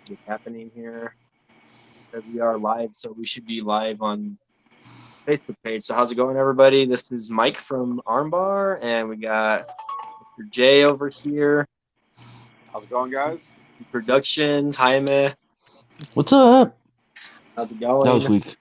What's happening here? Says we are live, so we should be live on Facebook page. So how's it going, everybody? This is Mike from ARMBAR, and we got Mr. J over here, How's it going, guys? production. Jaime, What's up? how's it That was going? weak.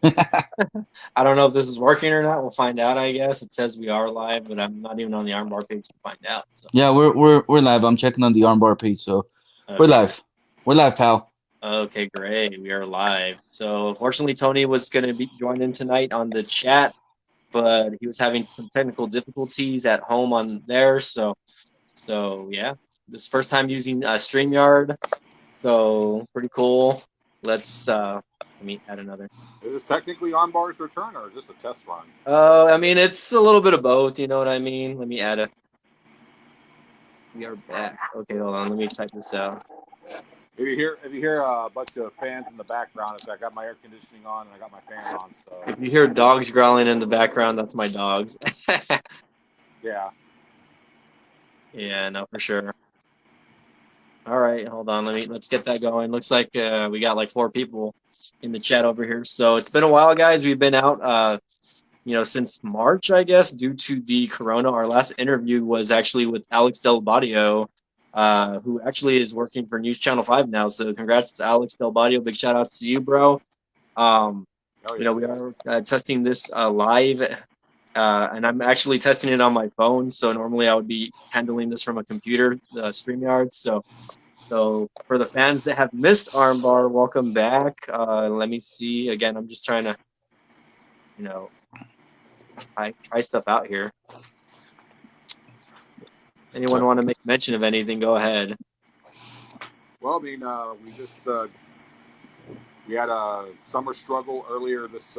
I don't know if this is working or not. We'll find out, I guess. It says we are live, but I'm not even on the ARMBAR page to find out. So Yeah, we're live. I'm checking on the armbar page, so we're okay, live. We're live, pal. okay, great. We are live. So unfortunately, Tony was going to be joining tonight on the chat, but he was having some technical difficulties at home on there. So yeah, this is first time using StreamYard. So pretty cool. Let's let me add another. Is this technically ARMBAR's return, or is this a test run? I mean it's a little bit of both. You know what I mean? Let me add a. We are back. Okay, hold on. Let me type this out. If you hear a bunch of fans in the background, it's I got my air conditioning on and I got my fan on, so If you hear dogs growling in the background, that's my dogs. yeah. Yeah, no, for sure. All right, hold on. Let's get that going. Looks like we got like 4 people in the chat over here. So it's been a while, guys. We've been out since March, I guess, due to the corona. Our last interview was actually with Alex Del Badio, who actually is working for News Channel 5 now. So congrats to Alex Del Badio. Big shout out to you, bro. Oh yeah. We are testing this live, and I'm actually testing it on my phone. So normally I would be handling this from a computer, StreamYard. So for the fans that have missed Armbar, welcome back. Let me see. Again, I'm just trying to, you know, try stuff out here. Anyone want to make mention of anything? Go ahead. Well, I mean, we had a summer struggle earlier this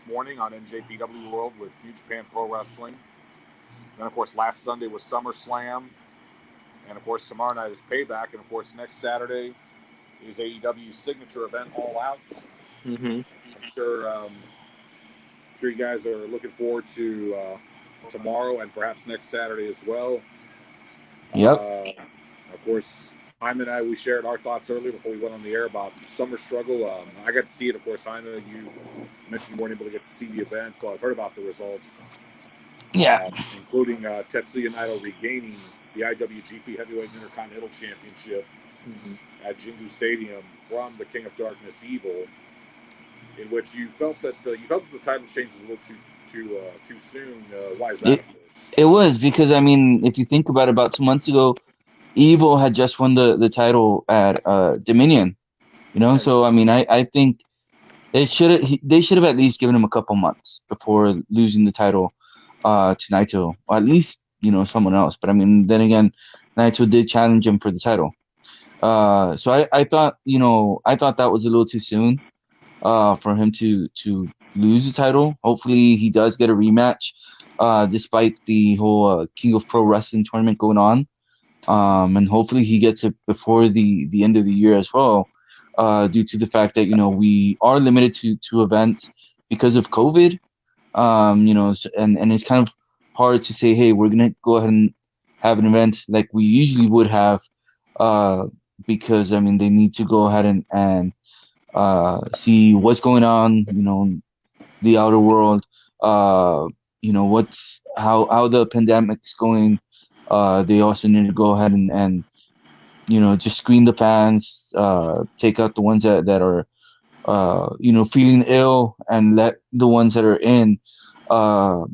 morning on NJPW World with New Japan Pro Wrestling. Then, of course, last Sunday was SummerSlam, and of course tomorrow night is Payback, and of course next Saturday is AEW's signature event, All Out. Mm-hmm. I'm sure you guys are looking forward to tomorrow and perhaps next Saturday as well. Yep. Of course, Hyman and I, we shared our thoughts earlier before we went on the air about summer struggle. I got to see it, of course. Hyman, you mentioned you weren't able to get to see the event, but I've heard about the results, Yeah. including Tetsuya Naito regaining the IWGP Heavyweight Intercontinental Championship at Jingu Stadium from the King of Darkness Evil, in which you felt that the title change was a little too soon. Why is that, It of course? it was because I mean, if you think about it, about 2 months ago, Evil had just won the title at Dominion. Right. So I mean, I think they should have at least given him a couple months before losing the title to Naito, or at least someone else. But I mean, then again, Naito did challenge him for the title. So I thought that was a little too soon for him to lose the title. Hopefully he does get a rematch despite the whole King of Pro Wrestling tournament going on. And hopefully he gets it before the end of the year as well, due to the fact that we are limited to events because of COVID. And it's kind of hard to say, hey, we're gonna go ahead and have an event like we usually would have, because I mean they need to go ahead and see what's going on, the outer world, what's how the pandemic's going. They also need to go ahead and just screen the fans, take out the ones that are feeling ill, and let the ones that are in, that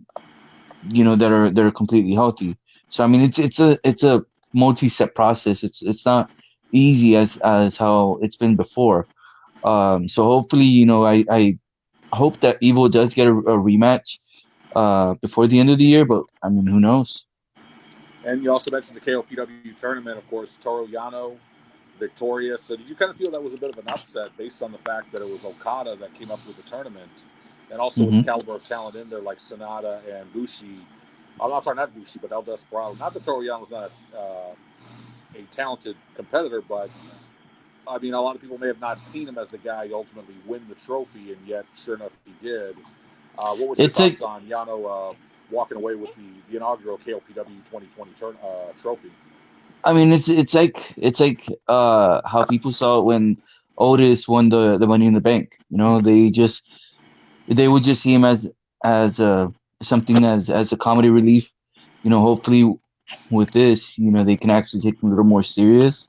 are completely healthy. So I mean, it's a multi-step process. It's not easy as how it's been before. So hopefully, I hope that Evil does get a rematch before the end of the year, but I mean, who knows? And you also mentioned the KOPW tournament, of course, Toru Yano victorious. So did you kind of feel that was a bit of an upset based on the fact that it was Okada that came up with the tournament, and also with the Hmm. caliber of talent in there like Sonata and Bushi? I'm sorry, not Bushi, but El Desperado. Not that Toru Yano was not a talented competitor, but I mean, a lot of people may have not seen him as the guy who ultimately win the trophy, and yet, sure enough, he did. What was your It's like thoughts on Yano walking away with the inaugural KOPW 2020 trophy? I mean, it's like how people saw it when Otis won the Money in the Bank. You know, they would just see him as something as a comedy relief. You know, hopefully with this, you know, they can actually take him a little more serious.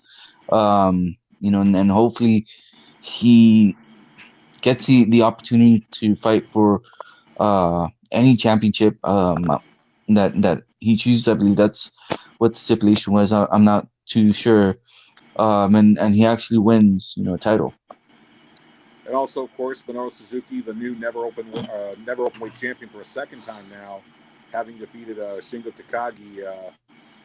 You know, and hopefully he gets the opportunity to fight for any championship that he chooses. I believe that's what the stipulation was. I'm not too sure. And he actually wins, you know, a title. And also, of course, Minoru Suzuki, the new never openweight champion for a second time now, having defeated Shingo Takagi.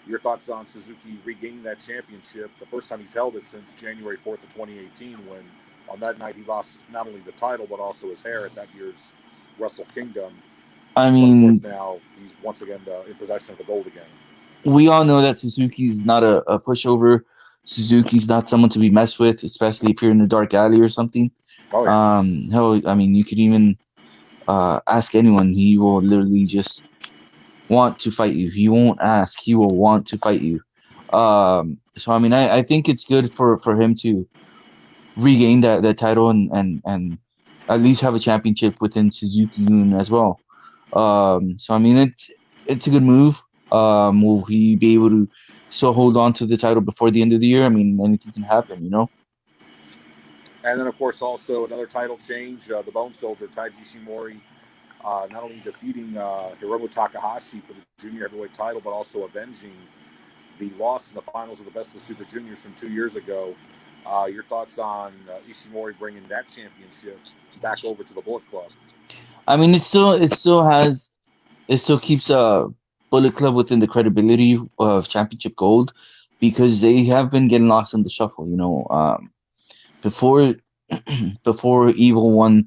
Your thoughts on Suzuki regaining that championship? The first time he's held it since January 4th of 2018, when on that night he lost not only the title but also his hair at that year's Wrestle Kingdom. I But of course, mean, now he's once again in possession of the gold again. we all know that Suzuki's not a pushover. Suzuki's not someone to be messed with, especially if you're in a dark alley or something. Oh yeah. Hell, I mean, you could even ask anyone. He will literally just want to fight you. He won't ask. He will want to fight you. So I mean, I think it's good for him to regain that title and at least have a championship within Suzuki-gun as well. So I mean, it's a good move. Will he be able to still hold on to the title before the end of the year? I mean, anything can happen, you know. And then, of course, also another title change. The Bone Soldier, Taiji Ishimori, not only defeating Hiromu Takahashi for the junior heavyweight title, but also avenging the loss in the finals of the Best of the Super Juniors from 2 years ago. Your thoughts on Ishimori bringing that championship back over to the Bullet Club? I mean, it still keeps Bullet Club within the credibility of Championship Gold because they have been getting lost in the shuffle. You know, before before Evil won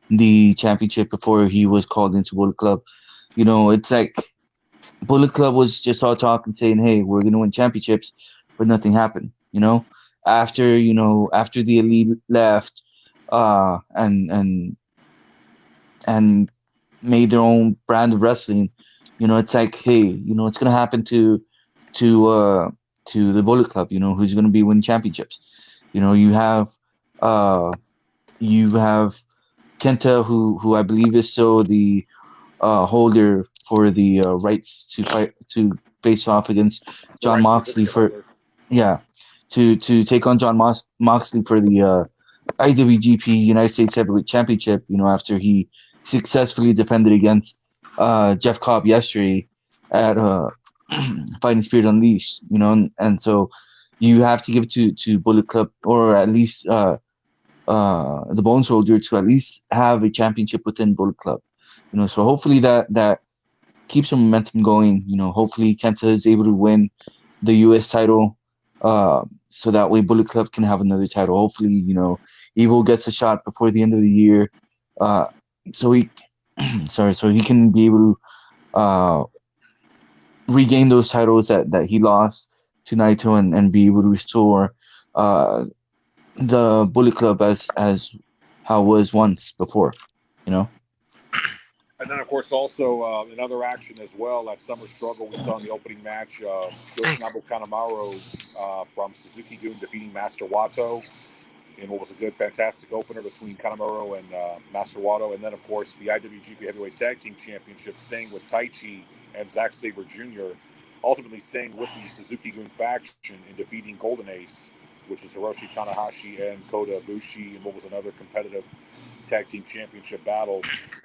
the championship, before he was called into Bullet Club, you know, it's like Bullet Club was just all talking, saying, "Hey, we're gonna win championships," but nothing happened. After the Elite left, and made their own brand of wrestling, you know, it's like, hey, you know, it's gonna happen to uh to the Bullet Club. You know, who's gonna be winning championships? You know, uh you have Kenta, who I believe is still the holder for the rights to face off against The John right Moxley certificate for holder. yeah to take on Moxley for the IWGP United States Heavyweight Championship. You know, after he successfully defended against Jeff Cobb yesterday at Fighting Spirit Unleashed. You know, and so you have to give it to Bullet Club, or at least the Bone Soldier, to at least have a championship within Bullet Club. You know, so hopefully that keeps some momentum going. You know, hopefully Kenta is able to win the U.S. title, so that way Bullet Club can have another title. Hopefully, you know, Evil gets a shot before the end of the year, uh, so he, sorry, so he can be able to regain those titles that he lost to Naito, and be able to restore uh, the Bullet Club as how it was once before. You know. And then, of course, also in other action as well, that Summer Struggle we saw in the opening match, Yoshinobu Kanemaru from Suzuki Gun defeating Master Wato in what was a good, fantastic opener between Kanemaru and Master Wato. And then, of course, the IWGP Heavyweight Tag Team Championship staying with Taichi and Zack Sabre Jr., ultimately staying with the Suzuki Gun faction and defeating Golden Ace, which is Hiroshi Tanahashi and Kota Ibushi, and what was another competitive tag team championship battle.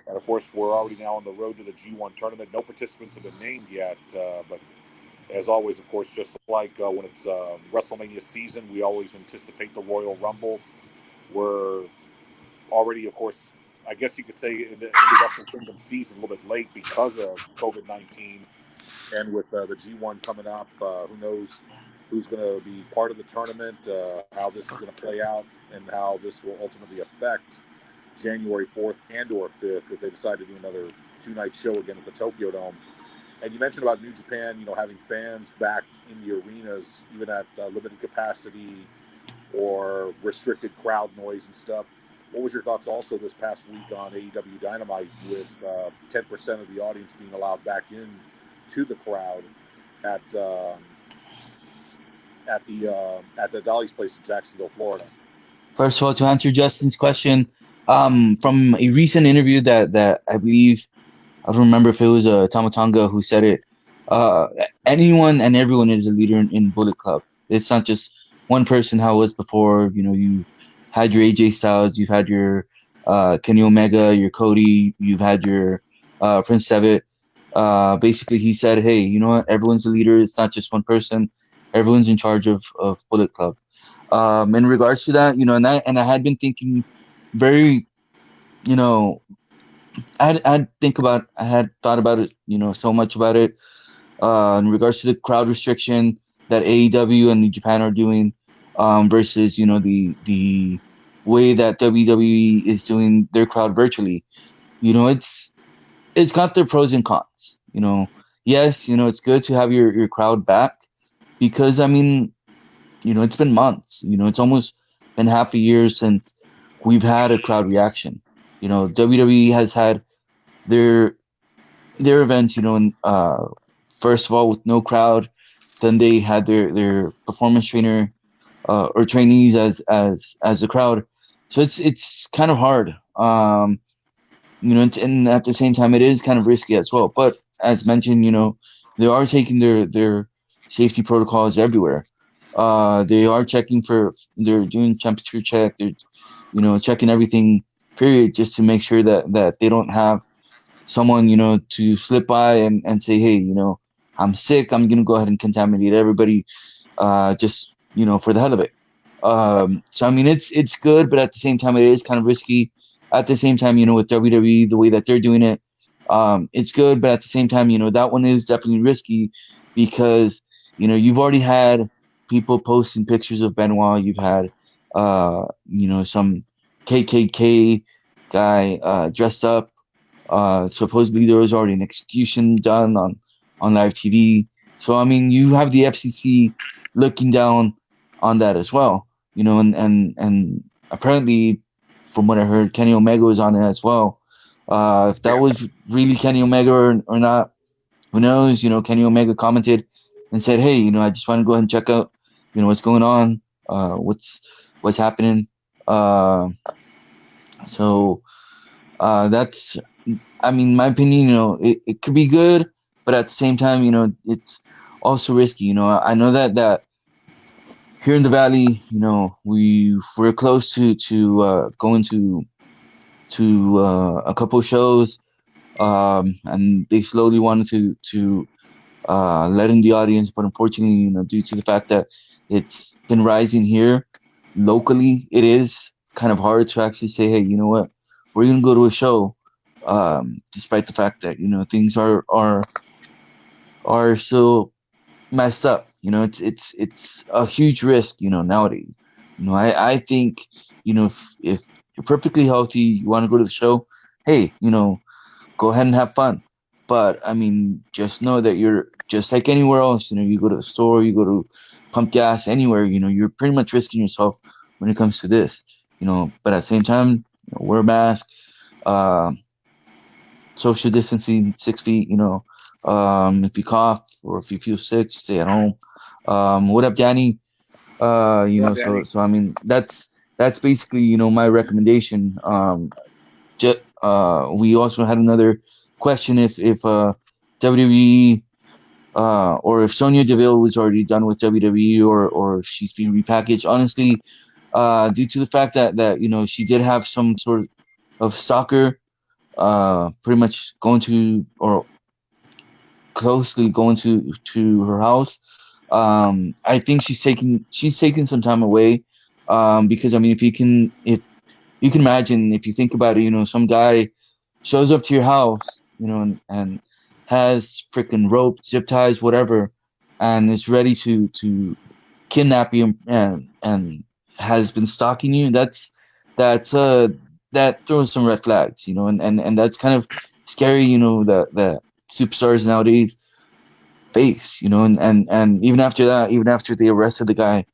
And of course, we're already now on the road to the G1 tournament. No participants have been named yet, but as always, of course, just like when it's WrestleMania season, we always anticipate the Royal Rumble. We're already, of course, I guess you could say in the Wrestle Kingdom season a little bit late because of COVID-19, and with the G1 coming up, who knows who's going to be part of the tournament, how this is going to play out, and how this will ultimately affect January 4th and or 5th if they decide to do another two-night show again at the Tokyo Dome. And you mentioned about New Japan, you know, having fans back in the arenas, even at limited capacity or restricted crowd noise and stuff. What was your thoughts also this past week on AEW Dynamite with 10% of the audience being allowed back in to the crowd at at the Dolly's place in Jacksonville, Florida. First of all, to answer Justin's question, from a recent interview that I believe, I don't remember if it was Tamatanga who said it. Uh, Anyone and everyone is a leader in Bullet Club. It's not just one person how it was before. You know, you've had your AJ Styles, you've had your Kenny Omega, your Cody, you've had your Prince Devitt. Basically, he said, hey, you know what? Everyone's a leader. It's not just one person. Everyone's in charge of Bullet Club. In regards to that, you know, and I had been thinking very, you know, I had thought about it, you know, so much about it. In regards to the crowd restriction that AEW and New Japan are doing, versus, you know, the way that WWE is doing their crowd virtually. You know, it's got their pros and cons. You know, yes, you know, it's good to have your crowd back because I mean, you know, it's been months. You know, it's almost been half a year since we've had a crowd reaction. You know, WWE has had their their events, you know, first of all with no crowd, then they had their performance trainer or trainees as the crowd. So it's kind of hard. You know, and at the same time, it is kind of risky as well. But as mentioned, you know, they are taking their safety protocols everywhere. They are checking they're doing temperature check. They're, you know, checking everything, period, just to make sure that they don't have someone, you know, to slip by and say, hey, you know, I'm sick. I'm going to go ahead and contaminate everybody, just, you know, for the hell of it. So, I mean, it's good, but at the same time, it is kind of risky. At the same time, you know, with WWE, the way that they're doing it, it's good, but at the same time, you know, that one is definitely risky because, you know, you've already had people posting pictures of Benoit. You've had, you know, some KKK guy dressed up. Supposedly there was already an execution done on live TV. So I mean, you have the FCC looking down on that as well, you know, and apparently, from what I heard, Kenny Omega was on it as well. If that Yeah. was really Kenny Omega or not, who knows? You know, Kenny Omega commented and said, "Hey, you know, I just want to go ahead and check out, you know, what's going on, what's happening." Uh, so that's I mean, my opinion, you know, it could be good, but at the same time, you know, it's also risky. You know, I know that here in the valley, you know, we're close to going to a couple shows, and they slowly wanted to let in the audience, but unfortunately, you know, due to the fact that it's been rising here locally, it is kind of hard to actually say, hey, you know what, we're gonna go to a show, despite the fact that, you know, things are so messed up. You know, it's a huge risk, you know, nowadays. You know, I think, you know, if you're perfectly healthy, you want to go to the show, hey, you know, go ahead and have fun. But I mean, just know that you're just like anywhere else. You know, you go to the store, you go to pump gas, anywhere. You know, you're pretty much risking yourself when it comes to this. You know, but at the same time, you know, wear a mask, uh, social distancing, 6 feet. You know, if you cough or if you feel sick, stay at home. What up, Danny? You What know, up, Danny? so I mean, that's basically, you know, my recommendation. We also had another question if WWE or if Sonya Deville was already done with WWE or if she's being repackaged. Honestly, due to the fact that you know she did have some sort of stalker, pretty much going to or closely going to her house. I think she's taking some time away, because I mean, if you can imagine, if you think about it, you know, some guy shows up to your house, you know, and has freaking rope, zip ties, whatever, and is ready to kidnap you and has been stalking you. That's that throws some red flags, you know, and that's kind of scary, you know, that superstars nowadays face, you know, and even after that, even after they arrested the guy,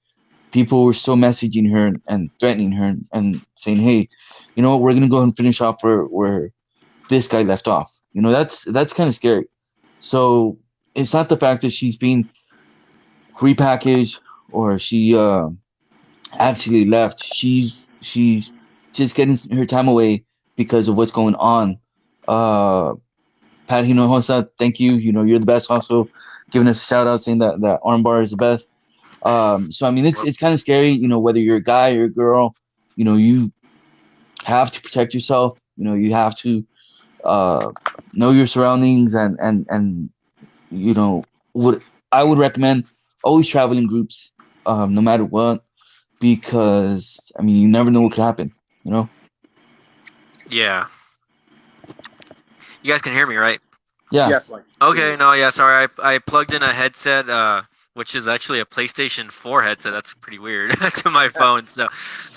people were still messaging her and threatening her and saying, hey, you know what, we're gonna go and finish off where this guy left off. You know, that's kind of scary. So it's not the fact that she's being repackaged or she actually left. She's just getting her time away because of what's going on. Uh, Pat Hinojosa, thank you. You're the best. Also, giving us a shout out saying that armbar is the best. So I mean, it's kind of scary. Whether you're a guy or a girl, you have to protect yourself. You have to know your surroundings, and what I would recommend, always travel in groups, no matter what, because I mean, you never know what could happen. Yeah. You guys can hear me, right? Yeah. Yes, Mike. Okay, no, yeah, sorry. I plugged in a headset, which is actually a PlayStation 4 headset. That's pretty weird to my phone. So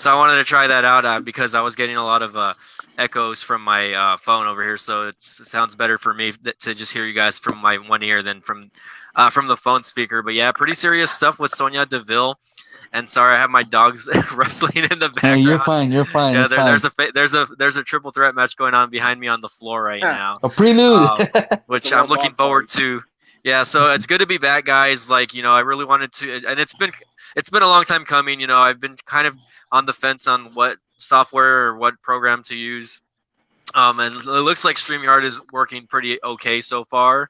I wanted to try that out because I was getting a lot of echoes from my phone over here. So it sounds better for me to just hear you guys from my one ear than from the phone speaker. But yeah, pretty serious stuff with Sonia Deville. And sorry, I have my dogs wrestling in the background. You're fine. You're fine. Yeah, there's a triple threat match going on behind me on the floor right now. A prelude, which I'm looking forward to. Yeah, so it's good to be back, guys. Like, I really wanted to, and it's been a long time coming. I've been kind of on the fence on what software or what program to use. And it looks like StreamYard is working pretty okay so far.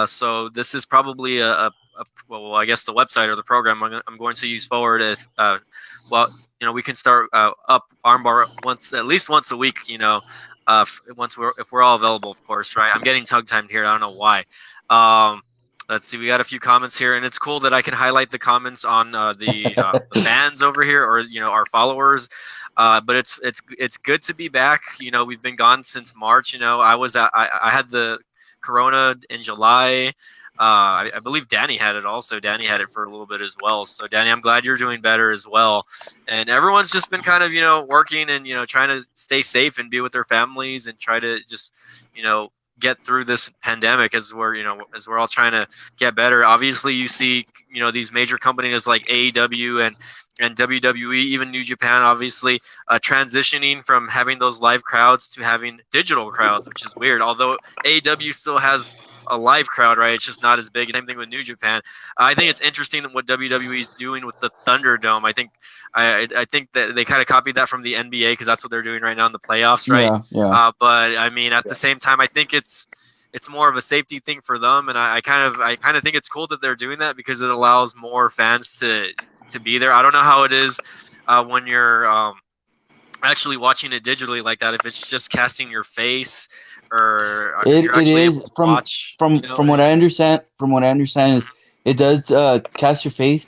So this is probably well, I guess the website or the program I'm going to use forward. If we can start up Armbar at least once a week. If we're all available, of course, right? I'm getting tongue timed here. I don't know why. Let's see. We got a few comments here, and it's cool that I can highlight the comments on the fans over here, or our followers. But it's good to be back. We've been gone since March. I had the corona in July. I believe Danny had it also. Danny had it for a little bit as well. So Danny, I'm glad you're doing better as well. And everyone's just been kind of, working and, trying to stay safe and be with their families and try to just, get through this pandemic as we're all trying to get better. Obviously you see, these major companies like AEW and WWE, even New Japan, obviously, transitioning from having those live crowds to having digital crowds, which is weird. Although AEW still has a live crowd, right? It's just not as big. Same thing with New Japan. I think it's interesting what WWE is doing with the Thunderdome. I think that they kind of copied that from the NBA because that's what they're doing right now in the playoffs, right? Yeah. But I mean, at the same time, I think it's more of a safety thing for them, and I kind of think it's cool that they're doing that because it allows more fans to be there. I don't know how it is when you're actually watching it digitally like that. If it's just casting your face, or if you're actually able to watch. From what I understand. From what I understand is it does cast your face.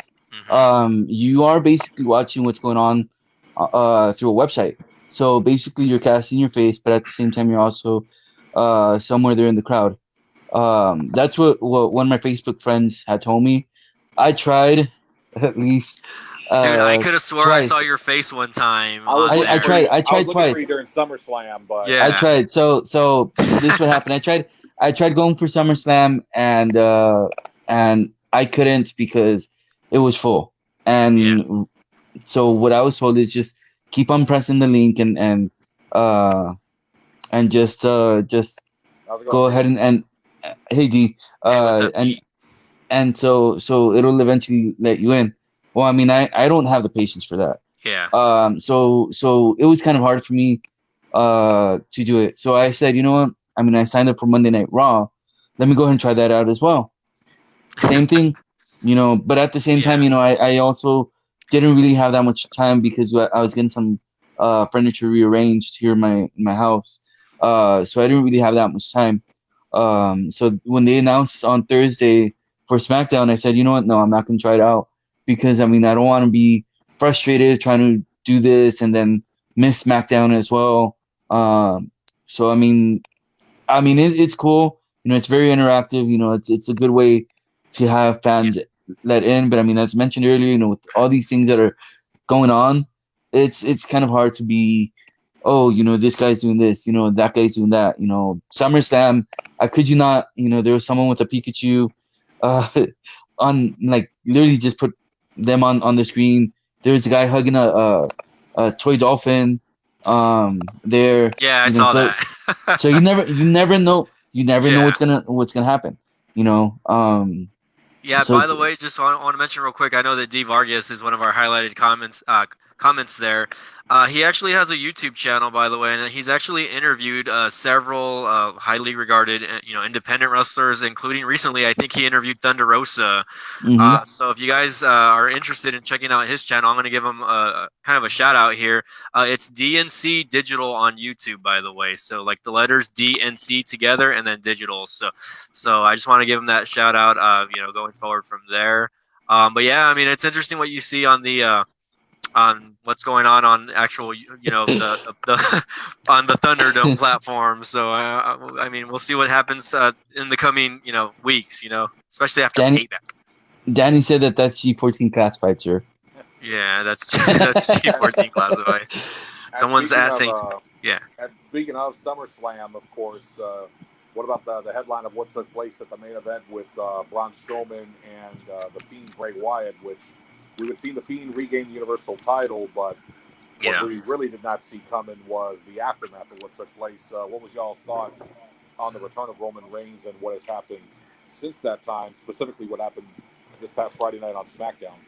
Mm-hmm. You are basically watching what's going on through a website. So basically, you're casting your face, but at the same time, you're also somewhere there in the crowd. That's what one of my Facebook friends had told me. I tried at least. Dude, I could have swore twice. I saw your face one time. I tried I was looking twice. for you during SummerSlam, but yeah, I tried. So this what happened. I tried going for SummerSlam and I couldn't because it was full. And so what I was told is just keep on pressing the link and just go ahead and hey D and so it'll eventually let you in. Well, I mean, I don't have the patience for that. Yeah. So it was kind of hard for me to do it. So I said, you know what? I mean, I signed up for Monday Night Raw. Let me go ahead and try that out as well. Same thing, but at the same time, I also didn't really have that much time because I was getting some furniture rearranged here in my house. So I didn't really have that much time. So when they announced on Thursday for SmackDown, I said, you know what? No, I'm not going to try it out because, I mean, I don't want to be frustrated trying to do this and then miss SmackDown as well. So, I mean, it's cool. It's very interactive. It's a good way to have fans let in. But, I mean, as mentioned earlier, with all these things that are going on, it's kind of hard to be, this guy's doing this, that guy's doing that. SummerSlam, I kid you not, there was someone with a Pikachu on, like, literally just put them on the screen. There's a guy hugging a toy dolphin there. Yeah, I saw that. So you never know what's gonna happen. Yeah, So by it's the way, just want to mention real quick, I know that D Vargas is one of our highlighted comments there. He actually has a YouTube channel, by the way, and he's actually interviewed several highly regarded, independent wrestlers, including recently, I think he interviewed Thunder Rosa. mhm. So if you guys are interested in checking out his channel, I'm going to give him kind of a shout out here. It's DNC Digital on YouTube, by the way. So like the letters DNC together and then digital. So I just want to give him that shout out. Going forward from there. But yeah, I mean, it's interesting what you see on the on what's going on actual, the on the Thunderdome platform. So I mean, we'll see what happens in the coming weeks. Especially after Danny Payback. Danny said that that's G14 classified, sir. Yeah, that's that's G14 classified. And Someone's asking. Yeah. speaking of SummerSlam, of course, what about the headline of what took place at the main event with Braun Strowman and the Fiend Bray Wyatt, which we would see the Fiend regain the Universal title, but what Yeah. we really did not see coming was the aftermath of what took place. What was y'all's thoughts on the return of Roman Reigns and what has happened since that time, specifically what happened this past Friday night on SmackDown?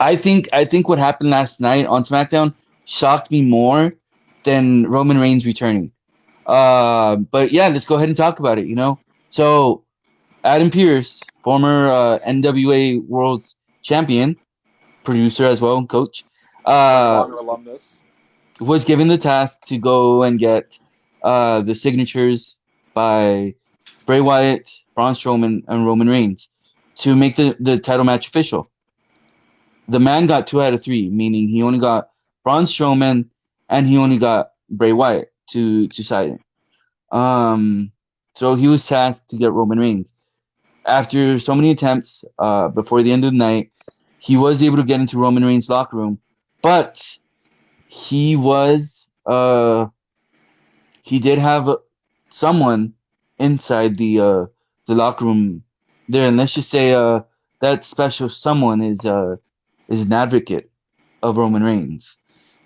I think what happened last night on SmackDown shocked me more than Roman Reigns returning. But yeah, let's go ahead and talk about it. So Adam Pearce, former NWA World Champion, producer as well, coach, Ring of uh, Honor alumnus. was given the task to go and get the signatures by Bray Wyatt, Braun Strowman, and Roman Reigns to make the title match official. The man got 2 out of 3, meaning he only got Braun Strowman and he only got Bray Wyatt to sign it. So he was tasked to get Roman Reigns. After so many attempts, before the end of the night, he was able to get into Roman Reigns' locker room, but he was he did have someone inside the locker room there, and let's just say that special someone is an advocate of Roman Reigns,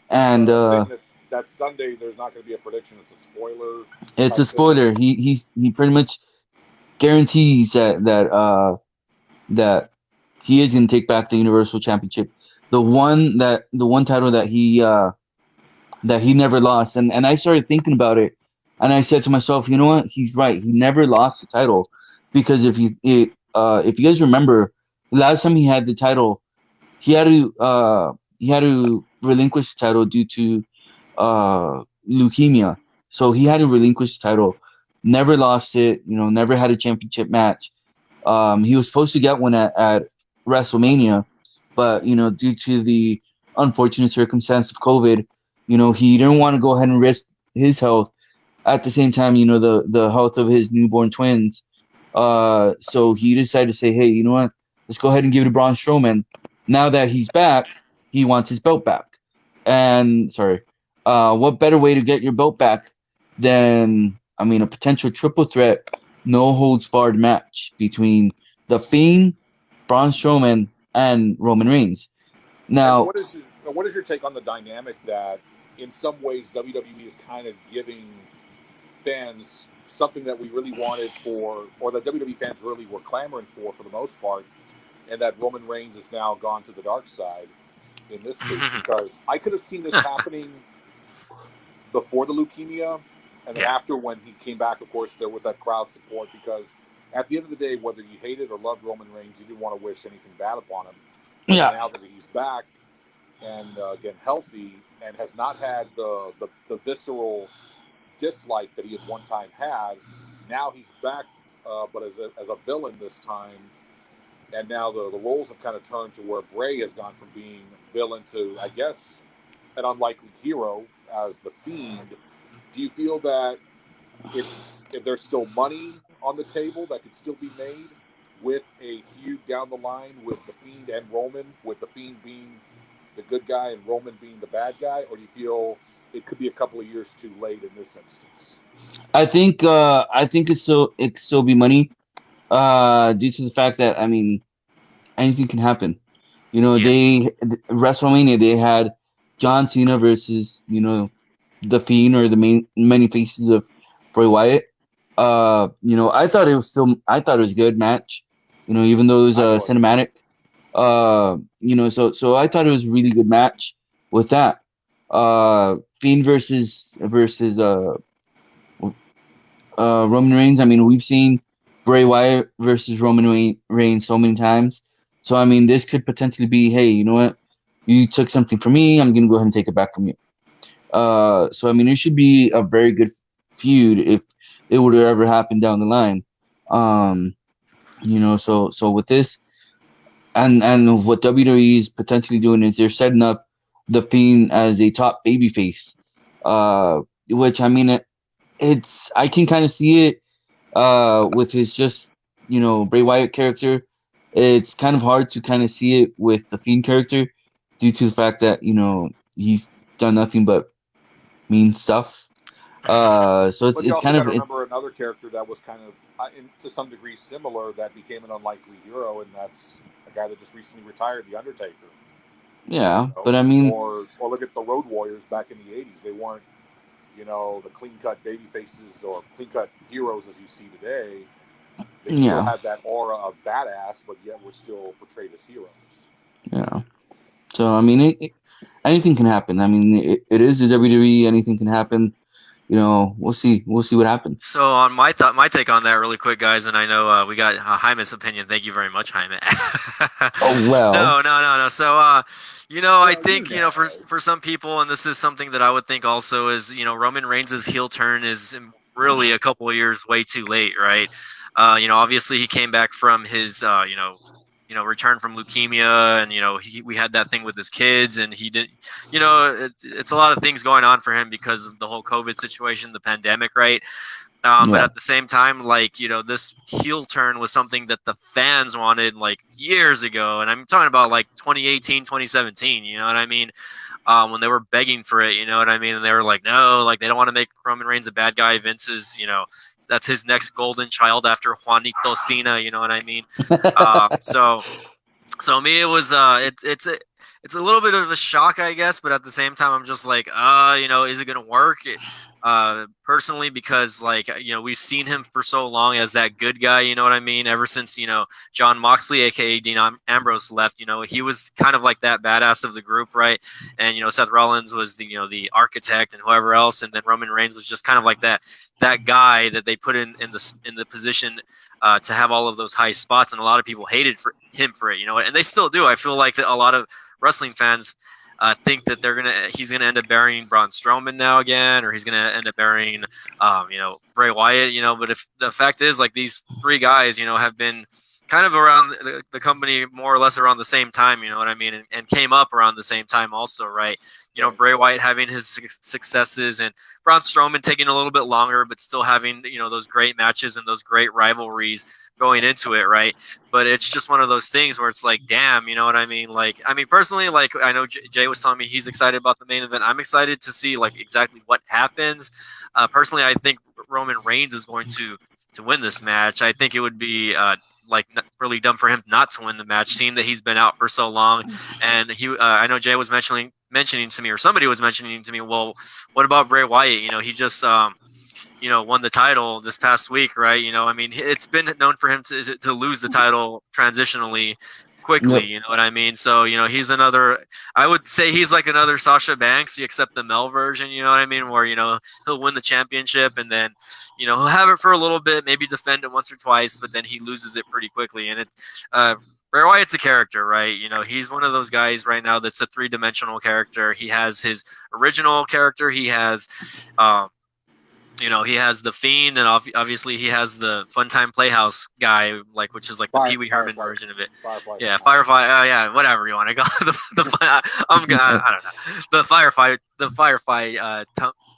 and So saying that Sunday there's not going to be a prediction, it's a spoiler it's a type thing. spoiler. He pretty much guarantees that he is going to take back the Universal Championship, the one title that he never lost. And I started thinking about it, and I said to myself, you know what? He's right. He never lost the title because if you guys remember, the last time he had the title, he had to relinquish the title due to leukemia. So he had to relinquish the title. Never lost it. Never had a championship match. He was supposed to get one at WrestleMania, but due to the unfortunate circumstance of COVID, he didn't want to go ahead and risk his health at the same time, the health of his newborn twins. So he decided to say, hey, you know what? Let's go ahead and give it to Braun Strowman. Now that he's back, he wants his belt back. And sorry, what better way to get your belt back than, a potential triple threat, no holds barred match between The Fiend, Braun Strowman, and Roman Reigns. And Now, what is your take on the dynamic that in some ways WWE is kind of giving fans something that we really wanted for, or that WWE fans really were clamoring for the most part, and that Roman Reigns has now gone to the dark side in this case? Because I could have seen this happening before the leukemia, and then Yeah. after, when he came back, of course, there was that crowd support, because at the end of the day, whether you hated or loved Roman Reigns, you didn't want to wish anything bad upon him. But yeah, now that he's back and again healthy and has not had the visceral dislike that he had one time had, now he's back, but as a villain this time. And now the roles have kind of turned to where Bray has gone from being villain to, I guess, an unlikely hero as the Fiend. Do you feel that if there's still money on the table that could still be made with a feud down the line with the Fiend and Roman, with the Fiend being the good guy and Roman being the bad guy, or do you feel it could be a couple of years too late in this instance? I think it could still be money, due to the fact that anything can happen. Yeah. WrestleMania, they had John Cena versus the Fiend, or the many faces of Bray Wyatt. I thought it was a good match. You know, even though it was I would. cinematic. You know, so I thought it was a really good match with that. Fiend versus Roman Reigns. I mean, we've seen Bray Wyatt versus Reigns so many times. So I mean, this could potentially be, hey, you know what? You took something from me. I'm gonna go ahead and take it back from you. So I mean, it should be a very good feud if it would have ever happened down the line. Um, you know, so with this and what WWE is potentially doing is they're setting up the Fiend as a top babyface. Which I mean, it's I can kind of see it with his just Bray Wyatt character. It's kind of hard to kind of see it with the Fiend character due to the fact that he's done nothing but mean stuff. So But you it's also kind got of to it's remember another character that was kind of, to some degree, similar that became an unlikely hero, and that's a guy that just recently retired, The Undertaker. yeah, You know? but I mean, Or look at the Road Warriors back in the '80s. They weren't, the clean cut baby faces or clean cut heroes as you see today. They still yeah, had that aura of badass, but yet were still portrayed as heroes. yeah. So I mean, anything can happen. I mean, it is the WWE. Anything can happen. We'll see. We'll see what happens. So on my take on that, really quick, guys, and I know we got Jaime's opinion. Thank you very much, Jaime. Oh well. No. So I Well, think for some people, and this is something that I would think also is Roman Reigns' heel turn is really a couple of years way too late, right? Obviously he came back from his return from leukemia, and we had that thing with his kids, and he didn't. It's a lot of things going on for him because of the whole COVID situation, the pandemic, right? But Yeah. at the same time, this heel turn was something that the fans wanted years ago. And I'm talking about 2018, 2017, you know what I mean? When they were begging for it, you know what I mean? And they were like, no, they don't want to make Roman Reigns a bad guy. Vince is, that's his next golden child after Juanito Cena, you know what I mean? So me, it was it's a little bit of a shock, I guess, but at the same time, I'm just like, is it gonna work? Personally, because we've seen him for so long as that good guy, you know what I mean? Ever since John Moxley, aka Dean Ambrose, left, he was kind of like that badass of the group, right? And Seth Rollins was the architect, and whoever else, and then Roman Reigns was just kind of like that guy that they put in the position to have all of those high spots, and a lot of people hated him for it, and they still do. I feel like that a lot of wrestling fans think that he's gonna end up burying Braun Strowman now again, or he's gonna end up burying Bray Wyatt, But if the fact is, these three guys, have been kind of around the company more or less around the same time, you know what I mean, and came up around the same time also, right? Bray Wyatt having his successes, and Braun Strowman taking a little bit longer, but still having those great matches and those great rivalries going into it, right? But it's just one of those things where it's like, damn, you know what I mean? Personally, I know Jay was telling me he's excited about the main event. I'm excited to see exactly what happens. Personally, I think Roman Reigns is going to win this match. I think it would be really dumb for him not to win the match, seeing that he's been out for so long. And I know Jay was mentioning to me, or somebody was mentioning to me, well, what about Bray Wyatt? He just won the title this past week, right? It's been known for him to lose the title transitionally quickly, Yep. you know what I mean? So, he's I would say he's like another Sasha Banks, except the male version, you know what I mean? Where, he'll win the championship, and then, he'll have it for a little bit, maybe defend it once or twice, but then he loses it pretty quickly. And Bray Wyatt's a character, right? He's one of those guys right now that's a three-dimensional character. He has his original character. He has, he has the Fiend, and obviously he has the Funtime Playhouse guy, which is the Pee Wee Herman version of it. Firefly. Yeah, Firefly. Yeah, whatever you want to call it. I don't know. The Firefly.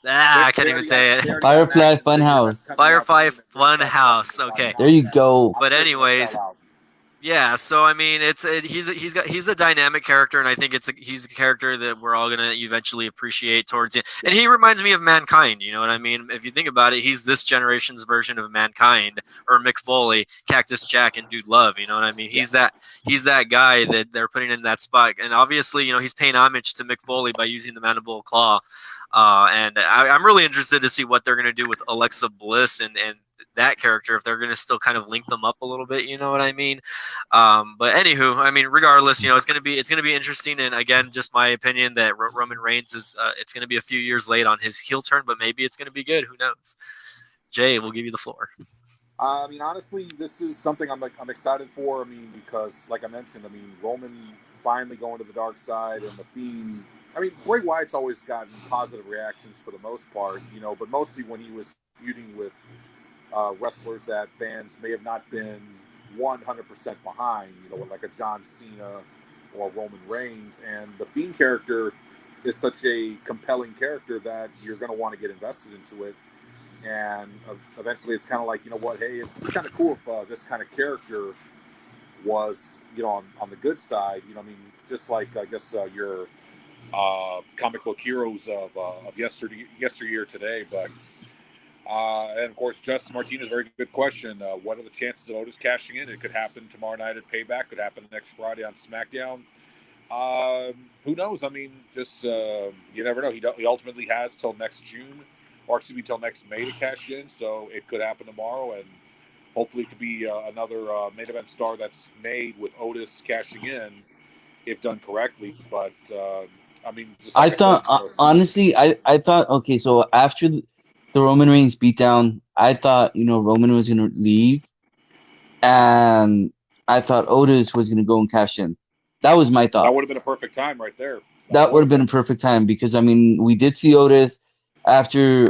I can't even say it. Firefly Funhouse. Firefly Funhouse. Okay. There you go. But anyways, yeah, so he's a dynamic character, and I think he's a character that we're all gonna eventually appreciate towards it. And he reminds me of Mankind, you know what I mean? If you think about it, he's this generation's version of Mankind, or Mick Foley, Cactus Jack, and Dude Love, you know what I mean? He's that guy that they're putting in that spot, and obviously, he's paying homage to Mick Foley by using the Mandible Claw. And I'm really interested to see what they're gonna do with Alexa Bliss and that character if they're going to still kind of link them up a little bit. You know what I mean? But anywho, I mean, regardless, it's going to be interesting. And again, just my opinion that Roman Reigns is it's going to be a few years late on his heel turn, but maybe it's going to be good. Who knows? Jay, we'll give you the floor. I mean, honestly, this is something I'm excited for. I mean, because like I mentioned, I mean, Roman finally going to the dark side, and the Fiend. I mean, Bray Wyatt's always gotten positive reactions for the most part, but mostly when he was feuding with wrestlers that fans may have not been 100% behind, like a John Cena or Roman Reigns. And the Fiend character is such a compelling character that you're going to want to get invested into it. And eventually it's kind of like, hey, it'd be kind of cool if this kind of character was, on the good side, I mean, just like, I guess, your comic book heroes of yesteryear today. But, and of course, Justin Martinez, very good question. What are the chances of Otis cashing in? It could happen tomorrow night at Payback, could happen next Friday on SmackDown. Who knows? I mean, just, you never know. He ultimately has till next June. Or excuse me, till next May to cash in, so it could happen tomorrow, and hopefully it could be another main event star that's made with Otis cashing in, if done correctly. But I mean, just like I thought honestly, I thought okay, so after the Roman Reigns beatdown, I thought Roman was gonna leave, and I thought Otis was gonna go and cash in. That was my thought. That would have been a perfect time right there. That would have been a perfect time because I mean we did see Otis after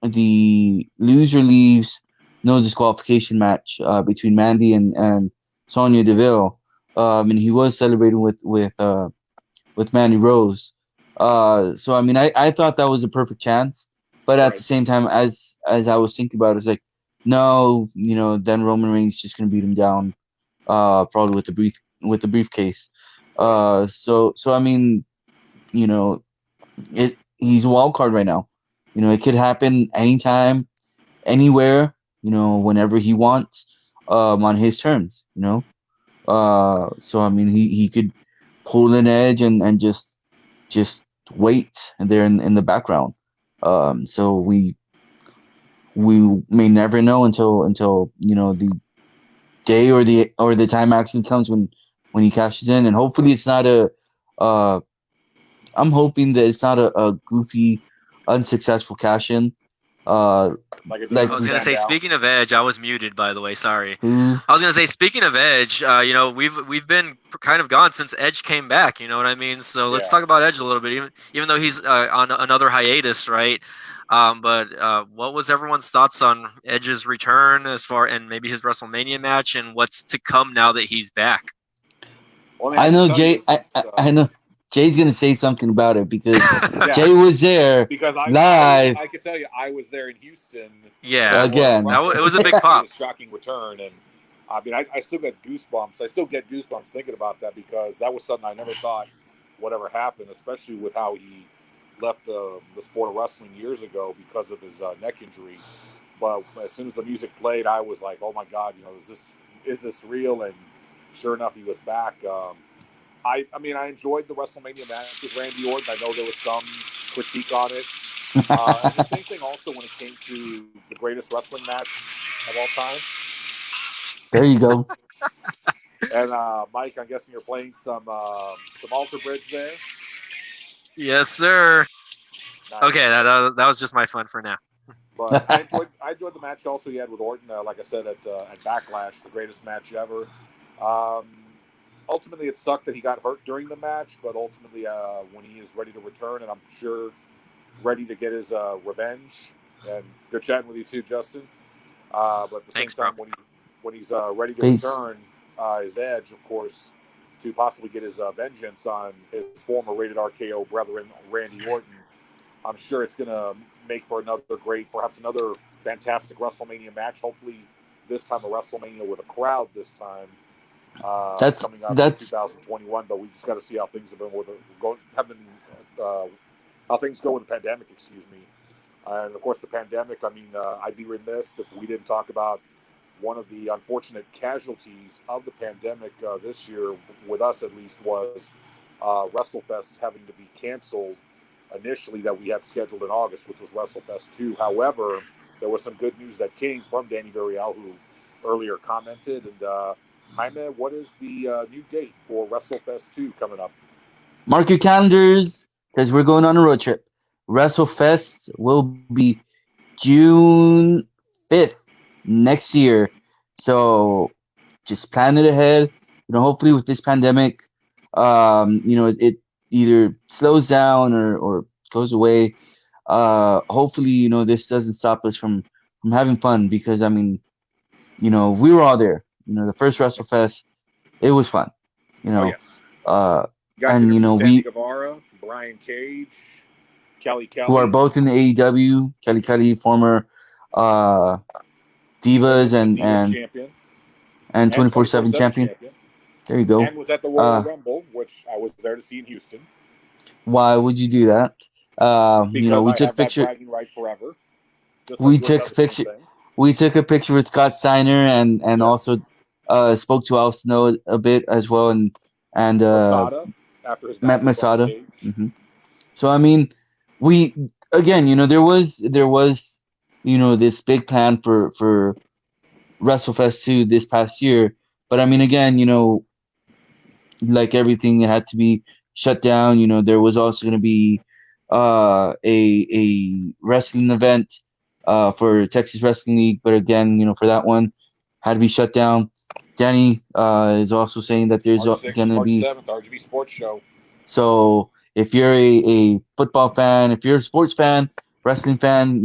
the loser leaves no disqualification match between Mandy and Sonya Deville. And he was celebrating with Mandy Rose. So I mean I thought that was a perfect chance, but at the same time as I was thinking about it, it's like no, then Roman Reigns just gonna beat him down, probably with the briefcase. So I mean, he's a wild card right now. It could happen anytime, anywhere, whenever he wants, on his terms, So I mean he could pull an edge and just wait there in the background. So we may never know until the day or the time actually comes when he cashes in, and hopefully it's not I'm hoping that it's not a goofy, unsuccessful cash in. I was gonna say, speaking of Edge, I was muted, by the way. Sorry. I was gonna say, speaking of Edge, we've been kind of gone since Edge came back. You know what I mean? So let's talk about Edge a little bit, even though he's on another hiatus, right? But what was everyone's thoughts on Edge's return and maybe his WrestleMania match and what's to come now that he's back? Well, I know Jay. I know. Jay's gonna say something about it because Jay was there because live. I could tell you I was there in Houston. Yeah, again, it was a big pop. It was a shocking return, and I mean I still get goosebumps. I still get goosebumps thinking about that because that was something I never thought would ever happen, especially with how he left the sport of wrestling years ago because of his neck injury. But as soon as the music played, I was like, "Oh my God, is this real?" And sure enough, he was back. I mean, I enjoyed the WrestleMania match with Randy Orton. I know there was some critique on it. And the same thing also when it came to the greatest wrestling match of all time. There you go. And Mike, I'm guessing you're playing some Alter Bridge there. Yes, sir. Nice. Okay, that was just my fun for now. But I enjoyed the match also he had with Orton. Like I said at Backlash, the greatest match ever. Ultimately, it sucked that he got hurt during the match, but ultimately, when he is ready to return, and I'm sure ready to get his revenge, and good chatting with you too, Justin. But at the same time, when he's ready to return, his Edge, of course, to possibly get his vengeance on his former Rated RKO brethren, Randy Orton, I'm sure it's going to make for perhaps another fantastic WrestleMania match. Hopefully, this time a WrestleMania with a crowd this time. Coming up in 2021, but we just got to see how things have been how things go with the pandemic. Excuse me, and of course the pandemic. I mean, I'd be remiss if we didn't talk about one of the unfortunate casualties of the pandemic this year, with us at least, was WrestleFest having to be canceled initially that we had scheduled in August, which was WrestleFest 2. However, there was some good news that came from Danny Villarreal, who earlier commented. And Jaime, what is the new date for WrestleFest 2 coming up? Mark your calendars, because we're going on a road trip. WrestleFest will be June 5th next year. So just plan it ahead. Hopefully with this pandemic, it either slows down or goes away. Hopefully, this doesn't stop us from having fun, because we were all there. The first WrestleFest, it was fun. Oh, yes. And Sammy Guevara, Brian Cage, Kelly, who are both in the AEW. Kelly, former Divas and champion. And 24/7 champion. There you go. And was at the Royal Rumble, which I was there to see in Houston. Why would you do that? Because we I took have a picture. That bragging right forever. We took a picture. We took a picture with Scott Steiner and yes. Also spoke to Al Snow a bit as well, and Masada after his Matt Masada. Mm-hmm. So we again, there was this big plan for WrestleFest 2 this past year, but again, like everything, it had to be shut down. There was also going to be a wrestling event for Texas Wrestling League, but again, for that one, had to be shut down. Danny is also saying that there's going to be March 7th RGB Sports Show. So if you're a football fan, if you're a sports fan, wrestling fan,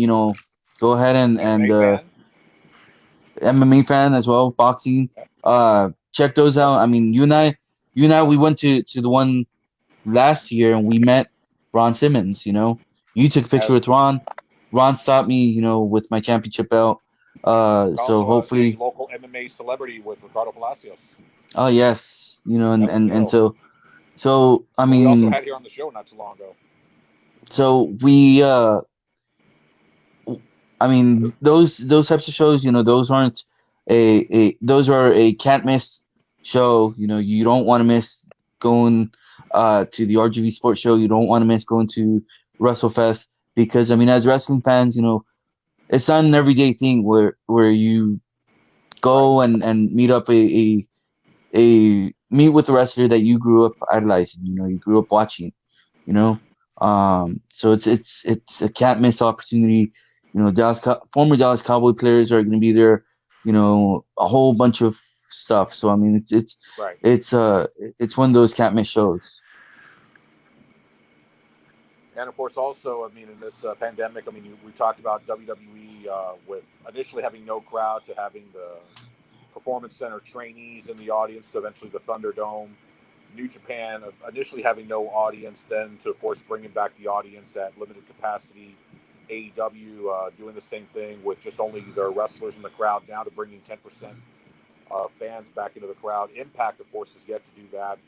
go ahead and MMA fan as well, boxing. Check those out. You and I, we went to the one last year and we met Ron Simmons. You took a picture with Ron. Ron stopped me, with my championship belt. So hopefully, a local MMA celebrity with Ricardo Palacios. Oh yes, and so we also had here on the show not too long ago. So we those types of shows, those aren't those are a can't miss show. You don't want to miss going to the RGV Sports Show. You don't want to miss going to WrestleFest, because as wrestling fans, it's not an everyday thing where you go and meet up meet with the wrestler that you grew up idolizing, you grew up watching, so it's a can't miss opportunity. Former Dallas Cowboy players are going to be there, a whole bunch of stuff. So it's one of those can't miss shows. And of course, also, in this pandemic, we talked about WWE with initially having no crowd to having the Performance Center trainees in the audience to eventually the Thunderdome. New Japan initially having no audience, then to, of course, bringing back the audience at limited capacity. AEW doing the same thing with just only their wrestlers in the crowd, now to bringing 10% fans back into the crowd. Impact, of course, has yet to do that.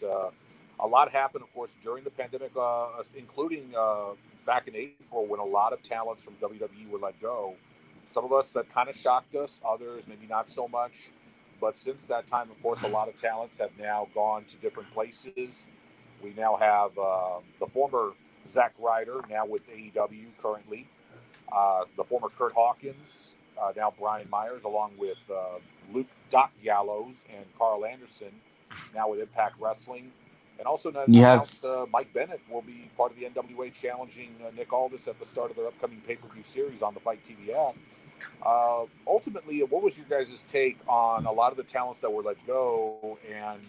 A lot happened, of course, during the pandemic, including back in April when a lot of talents from WWE were let go. Some of us, that kind of shocked us, others maybe not so much. But since that time, of course, a lot of talents have now gone to different places. We now have the former Zack Ryder, now with AEW currently. The former Kurt Hawkins, now Brian Myers, along with Luke Doc Gallows and Carl Anderson, now with Impact Wrestling. And also announced Mike Bennett will be part of the NWA challenging Nick Aldis at the start of their upcoming pay-per-view series on the Fight TV app. Ultimately, what was your guys' take on a lot of the talents that were let go, and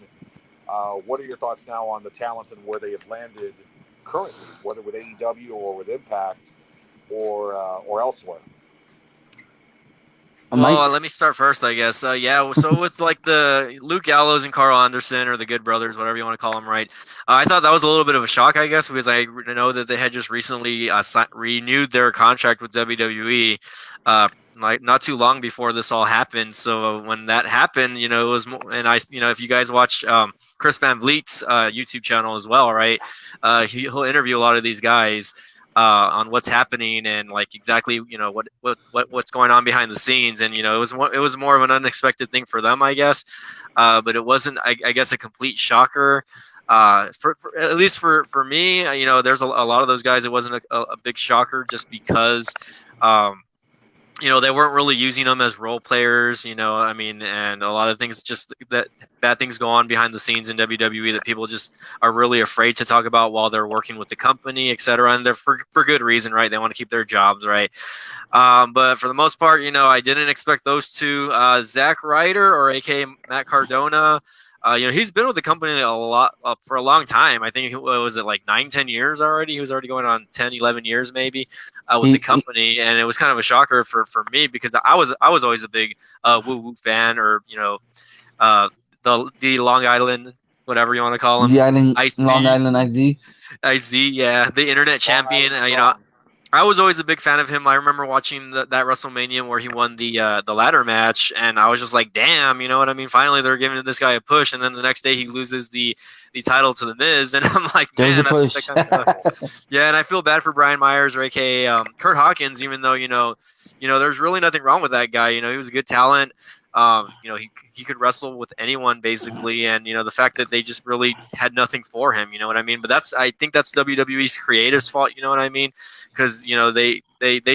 what are your thoughts now on the talents and where they have landed currently, whether with AEW or with Impact or elsewhere? Well, let me start first, I guess. So with like the Luke Gallows and Carl Anderson, or the Good Brothers, whatever you want to call them, right? I thought that was a little bit of a shock, I guess, because I know that they had just recently renewed their contract with WWE, like not too long before this all happened. So when that happened, it was, and if you guys watch Chris Van Vliet's YouTube channel as well, right? He'll interview a lot of these guys on what's happening and like exactly what's going on behind the scenes, and it was more of an unexpected thing for them, I guess, but it wasn't, I guess, a complete shocker. For at least for me, there's a lot of those guys. It wasn't a big shocker just because you know, they weren't really using them as role players, you know, I mean, and a lot of things just that bad things go on behind the scenes in WWE that people just are really afraid to talk about while they're working with the company, etc. And they're for good reason, right? They want to keep their jobs, right? But for the most part, you know, I didn't expect those two. Zack Ryder, or AKA Matt Cardona, you know, he's been with the company a lot for a long time. I think was it like 9, 10 years already. He was already going on 10, 11 years maybe with the company, and it was kind of a shocker for me because I was always a big Woo Woo fan, or you know, the Long Island, whatever you want to call him, The Island, IZ, Long Island IZ. yeah, the internet champion. You know, I was always a big fan of him. I remember watching that WrestleMania where he won the ladder match, and I was just like, damn, you know what I mean? Finally, they're giving this guy a push, and then the next day he loses the title to the Miz, and I'm like, There's man, a push. that kind of sucks. Yeah, and I feel bad for Brian Myers, or AKA Kurt Hawkins, even though you know, there's really nothing wrong with that guy. You know, he was a good talent. You know, he could wrestle with anyone basically, and you know, the fact that they just really had nothing for him, you know what I mean? But I think that's WWE's creative's fault, you know what I mean? Because you know they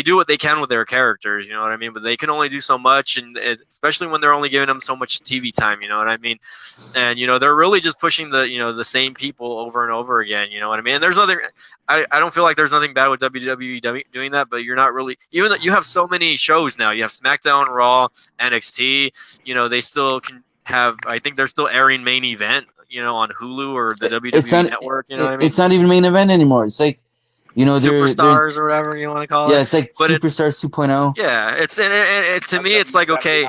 do what they can with their characters, you know what I mean? But they can only do so much, and especially when they're only giving them so much TV time, you know what I mean? And you know, they're really just pushing the same people over and over again, you know what I mean? And there's nothing, I don't feel like there's nothing bad with WWE doing that, but you're not really, even though you have so many shows now, you have SmackDown, Raw, NXT, you know, they still can have, I think they're still airing Main Event, you know, on Hulu or the WWE Network, you know what I mean? It's not even Main Event anymore. It's like, you know, Superstars or whatever you want to call it. Yeah, it's like Superstars 2.0. Yeah, it's and to me it's like okay.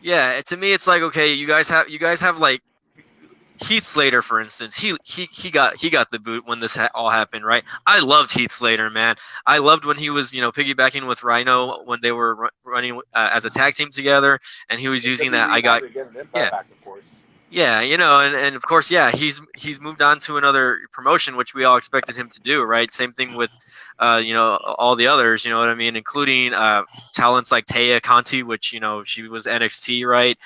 Yeah, to me it's like okay, you guys have like Heath Slater, for instance. He got the boot when this all happened, right? I loved Heath Slater, man. I loved when he was, you know, piggybacking with Rhino when they were running as a tag team together, and he was using that. Yeah, you know, and of course, yeah, he's moved on to another promotion, which we all expected him to do, right? Same thing with, you know, all the others, you know what I mean, including talents like Taya Conti, which, you know, she was NXT, right?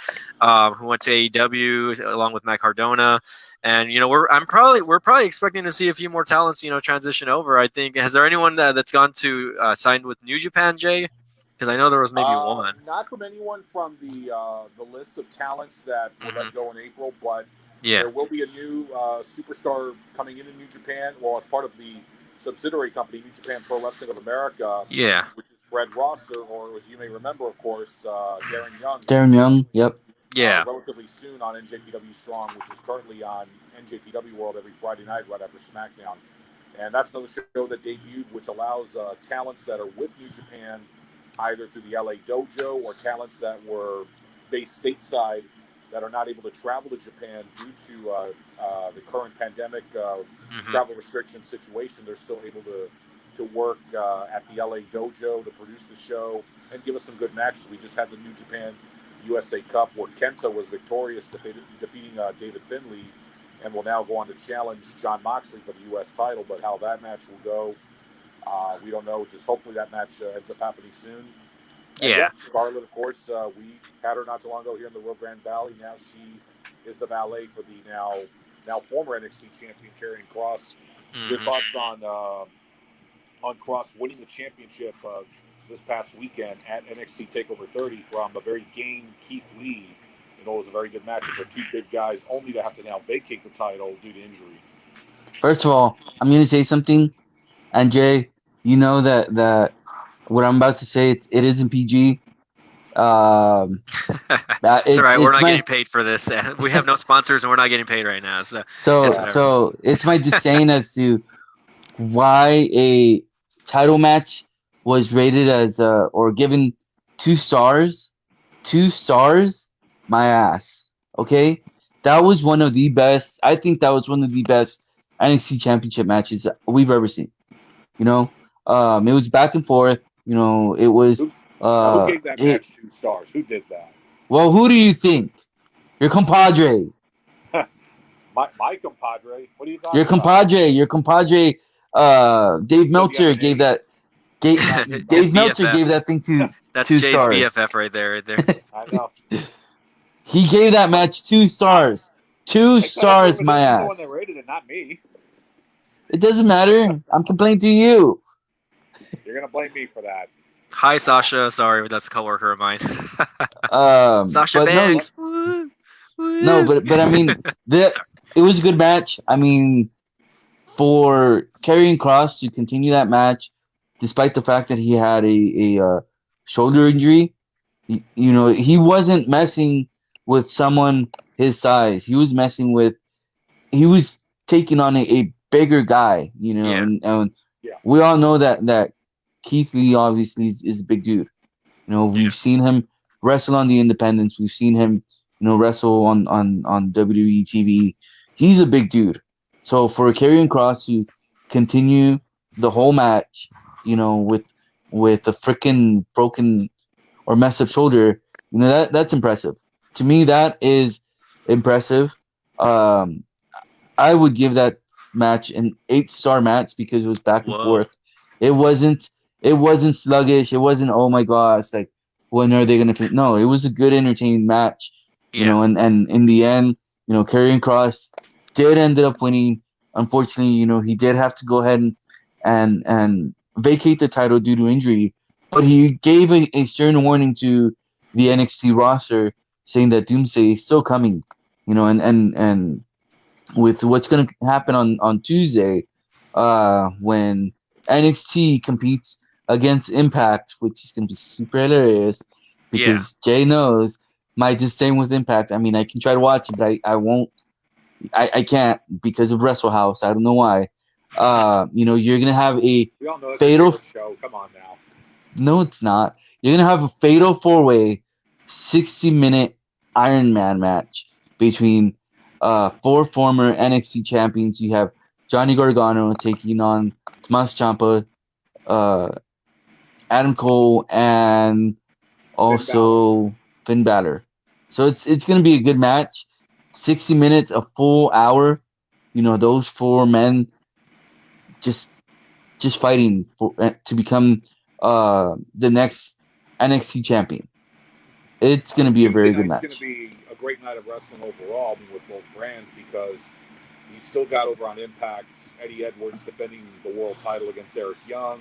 Who went to AEW along with Matt Cardona, and you know, we're probably expecting to see a few more talents, you know, transition over. I think. Has there anyone that's gone to signed with New Japan, Jay? Because I know there was maybe one. Not from anyone from the list of talents that were let go in April, but there will be a new superstar coming into New Japan. Well, as part of the subsidiary company, New Japan Pro Wrestling of America. Yeah. Which is Fred Rosser, or as you may remember, of course, Darren Young. Darren Young, yep. Yeah. Relatively soon on NJPW Strong, which is currently on NJPW World every Friday night right after SmackDown. And that's another show that debuted, which allows talents that are with New Japan either through the LA dojo or talents that were based stateside that are not able to travel to Japan due to the current pandemic travel restriction situation. They're still able to work at the LA dojo to produce the show and give us some good matches. We just had the New Japan USA Cup where Kenta was victorious, defeating David Finlay, and will now go on to challenge Jon Moxley for the U.S. title. But how that match will go, we don't know. Just hopefully that match ends up happening soon. Yeah. Scarlett, of course, we had her not so long ago here in the Rio Grande Valley. Now she is the valet for the now former NXT champion Karrion Kross. Your thoughts on Kross winning the championship this past weekend at NXT TakeOver 30 from a very game Keith Lee? You know, it was a very good matchup with two big guys, only to have to now vacate the title due to injury. First of all, I'm going to say something. And Jay, you know that what I'm about to say, it isn't PG. It's all right. We're not getting paid for this. We have no sponsors, and we're not getting paid right now. So it's my disdain as to why a title match was rated as or given 2 stars. 2 stars, my ass. Okay, that was one of the best. I think that was one of the best NXT Championship matches we've ever seen. You know, it was back and forth. You know, it was. Who gave that match 2 stars? Who did that? Well, who do you think? Your compadre. my compadre. What are you talking Your compadre. about? Your compadre. Dave Meltzer gave that. Dave Meltzer gave that thing to. That's 2 Jay's stars. BFF right there. I know. He gave that match 2 stars. 2 stars, my ass. He's the one that rated it, not me. It doesn't matter. I'm complaining to you. You're gonna blame me for that. Hi, Sasha. Sorry, that's a coworker of mine. Sasha but Banks. no, but I mean, it was a good match. I mean, for Karrion Kross to continue that match, despite the fact that he had a shoulder injury, he wasn't messing with someone his size. He was taking on a bigger guy, Yeah. and we all know that Keith Lee obviously is a big dude. We've seen him wrestle on the independents. We've seen him, wrestle on WWE TV. He's a big dude. So for Karrion Kross to continue the whole match, with a freaking broken or messed up shoulder, that's impressive. To me, that is impressive. Um, I would give that match an 8-star match because it was back and Whoa. forth. It wasn't sluggish. It wasn't, oh my gosh, like when are they gonna finish? No, it was a good entertaining match. And in the end, Karrion Kross did ended up winning. Unfortunately, he did have to go ahead and vacate the title due to injury. But he gave a stern warning to the NXT roster saying that Doomsday is still coming. And with what's going to happen on Tuesday, when NXT competes against Impact, which is going to be super hilarious because Jay knows my disdain with Impact. I mean, I can try to watch it, but I won't. I can't because of Wrestle House. I don't know why. You're going to have a We all know it's fatal. your favorite show. Come on now. No, it's not. You're going to have a fatal 4-way, 60-minute Iron Man match between 4 former NXT champions. You have Johnny Gargano taking on Tommaso Ciampa, Adam Cole, and also Finn Balor. So it's going to be a good match. 60 minutes, a full hour. Those 4 men just fighting to become the next NXT champion. It's going to be a very good match. It's going to be a great night of wrestling overall with both brands because you still got over on Impact Eddie Edwards defending the world title against Eric Young,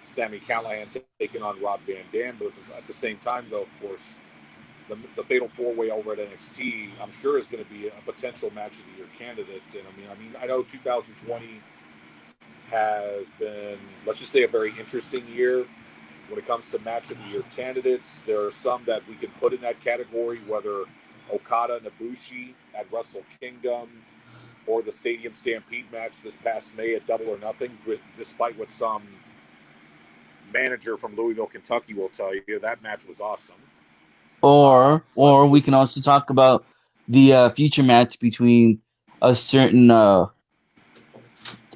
Sami Callihan taking on Rob Van Dam. But at the same time, though, of course, the fatal 4-way over at NXT, I'm sure is going to be a potential match of the year candidate. And I know 2020 has been, let's just say, a very interesting year. When it comes to match of the year candidates, there are some that we can put in that category, whether Okada and Ibushi at Wrestle Kingdom or the Stadium Stampede match this past May at Double or Nothing, despite what some manager from Louisville, Kentucky will tell you, that match was awesome. Or we can also talk about the future match between a certain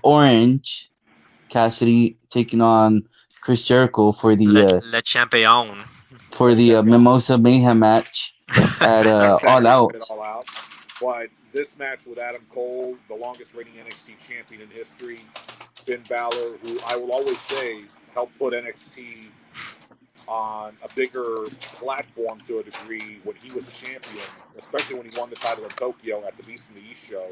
Orange Cassidy taking on Chris Jericho for the Le Champion for the Mimosa Mayhem match at All Out. But this match with Adam Cole, the longest reigning NXT champion in history, Finn Balor, who I will always say helped put NXT on a bigger platform to a degree when he was champion, especially when he won the title in Tokyo at the Beast in the East show.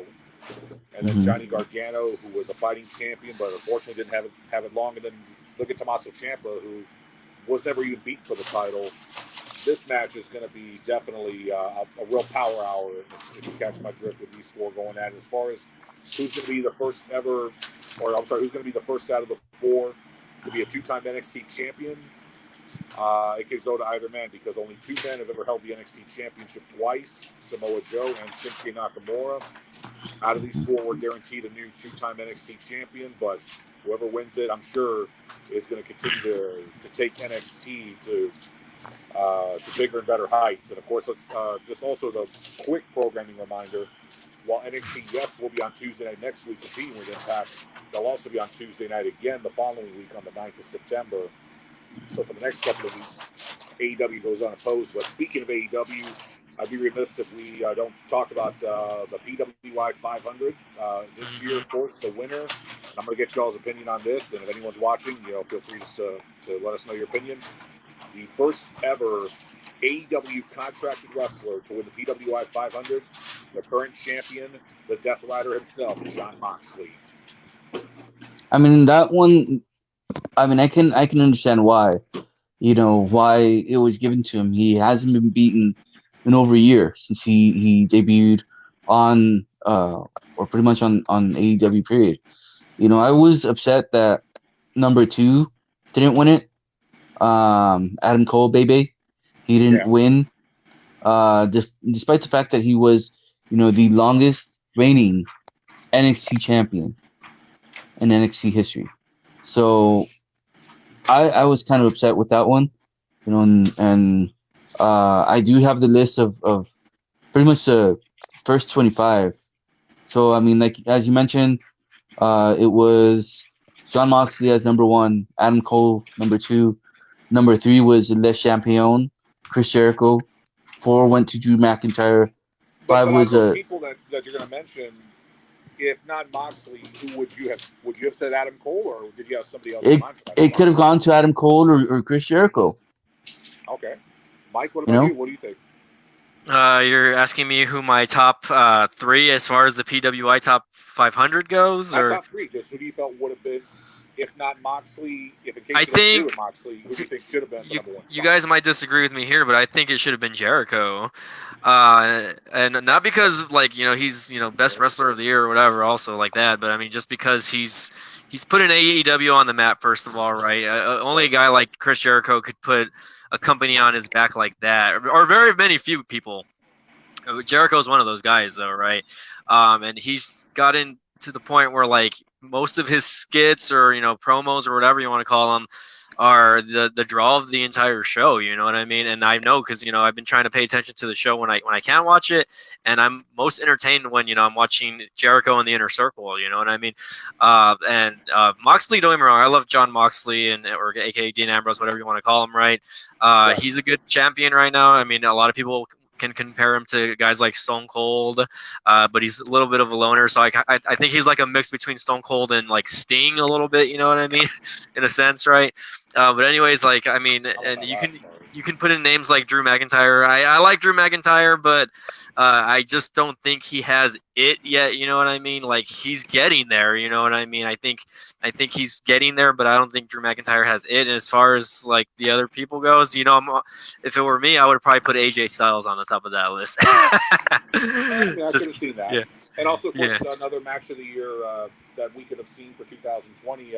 And then Johnny Gargano, who was a fighting champion, but unfortunately didn't have it long. And then look at Tommaso Ciampa, who was never even beat for the title. This match is going to be definitely a real power hour, if you catch my drift with these 4 going at it. As far as who's going to be the first ever, who's going to be the first out of the 4 to be a 2-time NXT champion, it could go to either man because only 2 men have ever held the NXT championship twice, Samoa Joe and Shinsuke Nakamura. Out of these 4, we're guaranteed a new 2-time NXT champion, but whoever wins it, I'm sure, is going to continue to take NXT to bigger and better heights. And of course, just also as a quick programming reminder, while NXT, yes, will be on Tuesday night next week competing with Impact, they'll also be on Tuesday night again the following week on the 9th of September. So for the next couple of weeks, AEW goes unopposed. But speaking of AEW, I'd be remiss if we don't talk about the PWI 500 this year. Of course, the winner. And I'm going to get y'all's opinion on this, and if anyone's watching, feel free to let us know your opinion. The first ever AEW contracted wrestler to win the PWI 500, the current champion, the Death Rider himself, Jon Moxley. I mean, that one. I mean, I can understand why. why it was given to him. He hasn't been beaten in over a year since he debuted on or pretty much on AEW period. I was upset that number 2 didn't win it. Adam Cole, baby, he didn't win. Despite the fact that he was, the longest reigning NXT champion in NXT history. So I was kind of upset with that one, and I do have the list of pretty much the first 25. So I mean, like as you mentioned, it was Jon Moxley as number 1, Adam Cole number 2, number 3 was Le Champion, Chris Jericho. 4 went to Drew McIntyre. 5 was those people that you're going to mention. If not Moxley, who would you have? Would you have said Adam Cole, or did you have somebody else in mind? It could have gone to Adam Cole or Chris Jericho. Okay, Mike, what about you? What do you think? You're asking me who my top 3 as far as the PWI top 500 goes, or top 3? Just who do you felt would have been, if not Moxley, if in case I think with Moxley, who do you think should have been the number 1 spot? You guys might disagree with me here, but I think it should have been Jericho, and not because he's best wrestler of the year or whatever, also like that, but I mean just because he's put an AEW on the map first of all, right? Only a guy like Chris Jericho could put a company on his back like that, or very many few people. Jericho's one of those guys, though, right? And he's gotten to the point where most of his skits or promos or whatever you want to call them are the draw of the entire show. You know what I mean? And I know because I've been trying to pay attention to the show when I can watch it, and I'm most entertained when I'm watching Jericho in the Inner Circle. You know what I mean? And Moxley, don't get me wrong, I love Jon Moxley or AKA Dean Ambrose, whatever you want to call him. Right? He's a good champion right now. I mean, a lot of people can compare him to guys like Stone Cold, but he's a little bit of a loner. So I think he's like a mix between Stone Cold and Sting a little bit. You know what I mean? In a sense, right? But anyways, and you can put in names like Drew McIntyre. I like Drew McIntyre, but I just don't think he has it yet. You know what I mean? He's getting there. You know what I mean? I think he's getting there, but I don't think Drew McIntyre has it. And as far as the other people goes, if it were me, I would probably put AJ Styles on the top of that list. I could have seen that. Yeah. And also, of course, another match of the year that we could have seen for 2020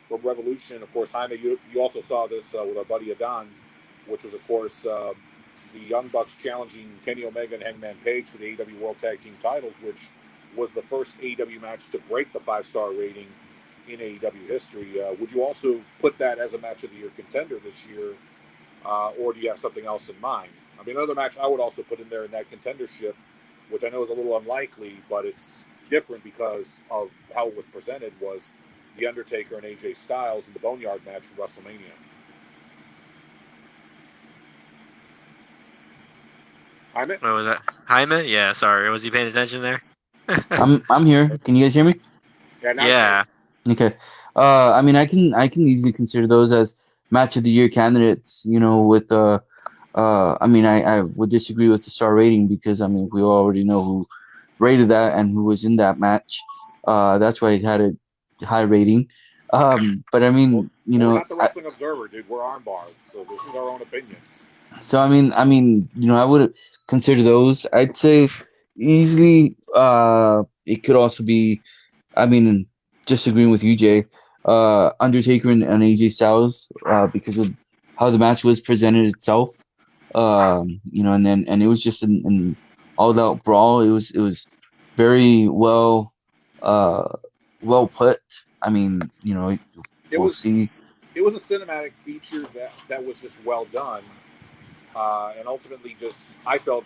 from Revolution. Of course, Jaime, you also saw this with our buddy Adon, which was, of course, the Young Bucks challenging Kenny Omega and Hangman Page for the AEW World Tag Team titles, which was the first AEW match to break the 5-star rating in AEW history. Would you also put that as a match of the year contender this year, or do you have something else in mind? I mean, another match I would also put in there in that contendership, which I know is a little unlikely, but it's different because of how it was presented, was The Undertaker and AJ Styles in the Boneyard match from WrestleMania. Jaime? What was that? Jaime? Yeah, sorry. Was he paying attention there? I'm here. Can you guys hear me? Yeah. Okay. I mean, I can easily consider those as match of the year candidates. With I mean, I would disagree with the star rating because I mean we already know who rated that and who was in that match. That's why it had a high rating. But I mean, we're not the Wrestling Observer, dude. We're Armbar, so this is our own opinions. So I mean, I would consider those. I'd say easily. It could also be. I mean, just agreeing with you, Jay. Undertaker and AJ Styles, because of how the match was presented itself. And it was just an all-out brawl. It was very well put. I mean, we'll see. It was a cinematic feature that was just well done. And ultimately I felt,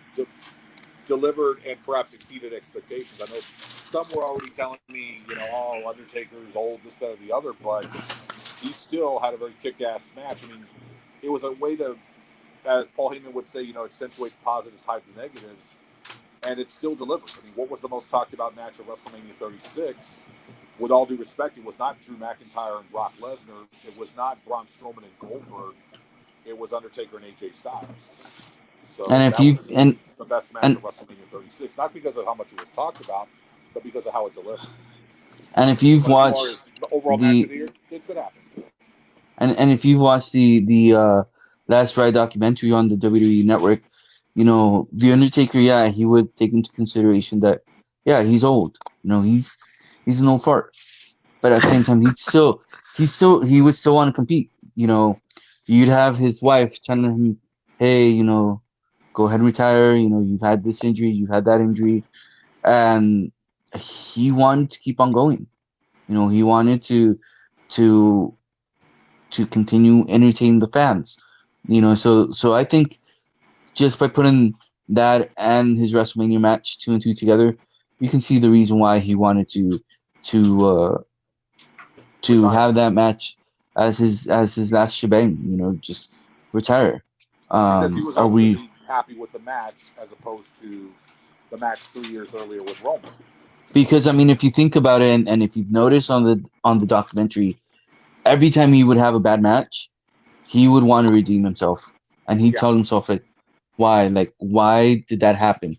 delivered and perhaps exceeded expectations. I know some were already telling me, Undertaker's old, this, that, or the other, but he still had a very kick-ass match. I mean, it was a way to, as Paul Heyman would say, accentuate the positives, hide the negatives, and it still delivered. I mean, what was the most talked about match of WrestleMania 36? With all due respect, it was not Drew McIntyre and Brock Lesnar. It was not Braun Strowman and Goldberg. It was Undertaker and AJ Styles. So and if was the best match of WrestleMania 36, not because of how much it was talked about, but because of how it delivered. And if you've watched the overall match of the year, it could happen. And if you've watched the Last Ride documentary on the WWE Network, you know, the Undertaker, yeah, he would take into consideration that, yeah, he's old. You know, he's an old fart. But at the same time, he would still want to compete. You know, you'd have his wife telling him, hey, you know, go ahead and retire. You know, you've had this injury, you've had that injury, and he wanted to keep on going. You know, he wanted to to continue entertaining the fans. You know, so I think just by putting that and his WrestleMania match 2 and 2 together, you can see the reason why he wanted to to Retire. have that match as his last shebang. You know, just retire. Because he was Are we? ultimately happy with the match as opposed to the match 3 years earlier with Roman. Because I mean, if you think about it, and if you've noticed on the documentary, every time he would have a bad match, he would want to redeem himself, and he'd tell himself like, why? Like, why did that happen?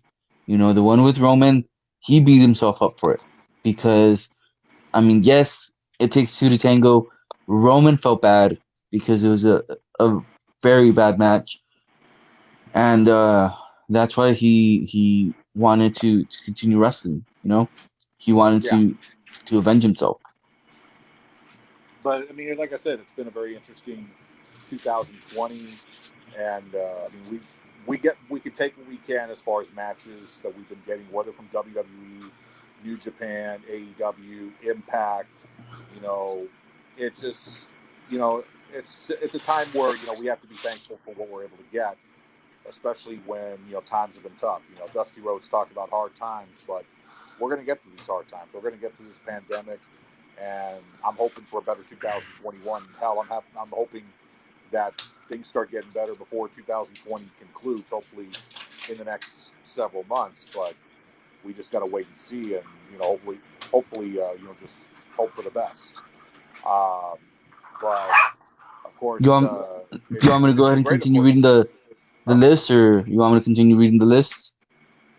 You know, the one with Roman, he beat himself up for it because, I mean, yes, it takes two to tango. Roman felt bad because it was a very bad match, and that's why he wanted to continue wrestling. You know, he wanted to avenge himself. But I mean, like I said, it's been a very interesting 2020, and I mean, we can take what we can as far as matches that we've been getting, whether from WWE, New Japan, AEW, Impact. You know, it just, you know, it's a time where, you know, we have to be thankful for what we're able to get, especially when, you know, times have been tough. You know, Dusty Rhodes talked about hard times, but we're going to get through these hard times. We're going to get through this pandemic, and I'm hoping for a better 2021. Hell, I'm hoping that things start getting better before 2020 concludes, hopefully in the next several months. But we just got to wait and see, and, you know, hopefully, you know, just hope for the best. But of course, Do you want, do you want me to go ahead and great, of continue course. reading the list, or you want me to continue reading the list?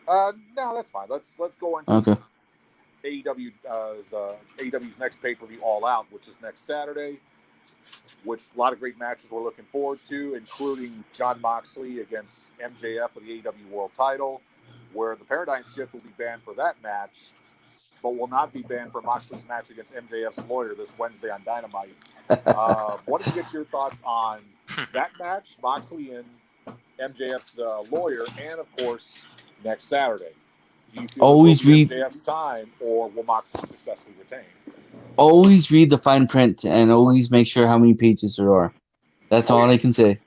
No, that's fine. Let's go into Okay. AEW's next pay-per-view, All Out, which is next Saturday. Which a lot of great matches we're looking forward to, including Jon Moxley against MJF for the AEW World Title, where the Paradigm Shift will be banned for that match, but will not be banned for Moxley's match against MJF's lawyer this Wednesday on Dynamite. Wanted to get your thoughts on that match, Moxley and MJF's lawyer, and of course next Saturday. Do you feel Always it will be read. MJF's time, or will Moxley successfully retain? Always read the fine print, and always make sure how many pages there are. That's all I can say.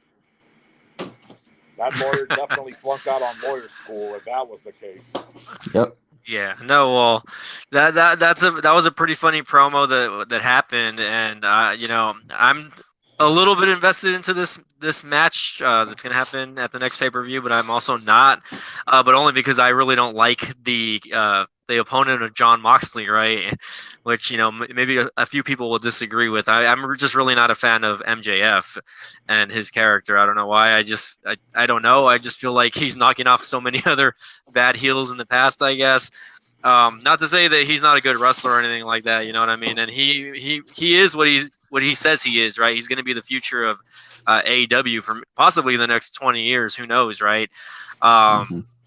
That lawyer definitely flunked out on lawyer school if that was the case. Yep. Yeah, no, well, that was a pretty funny promo that happened, and you know, I'm a little bit invested into this match that's gonna happen at the next pay-per-view, but I'm also not, but only because I really don't like the opponent of Jon Moxley, right? Which, you know, maybe a few people will disagree with. I'm just really not a fan of MJF and his character. I don't know why. I don't know. I just feel like he's knocking off so many other bad heels in the past, I guess. Not to say that he's not a good wrestler or anything like that, you know what I mean? And he is what he says he is, right? He's going to be the future of AEW for possibly the next 20 years. Who knows, right?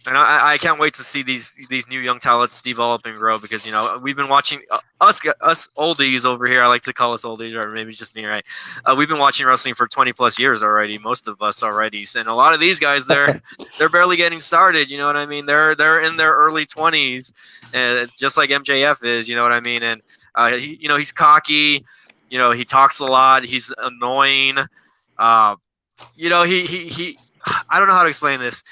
And I can't wait to see these new young talents develop and grow, because, you know, we've been watching us oldies over here. I like to call us oldies, or maybe just me, right? We've been watching wrestling for 20 plus years already. Most of us already, and a lot of these guys, they're barely getting started. You know what I mean? They're in their early 20s, and just like MJF is. You know what I mean? And you know, he's cocky. You know, he talks a lot. He's annoying. You know, he I don't know how to explain this.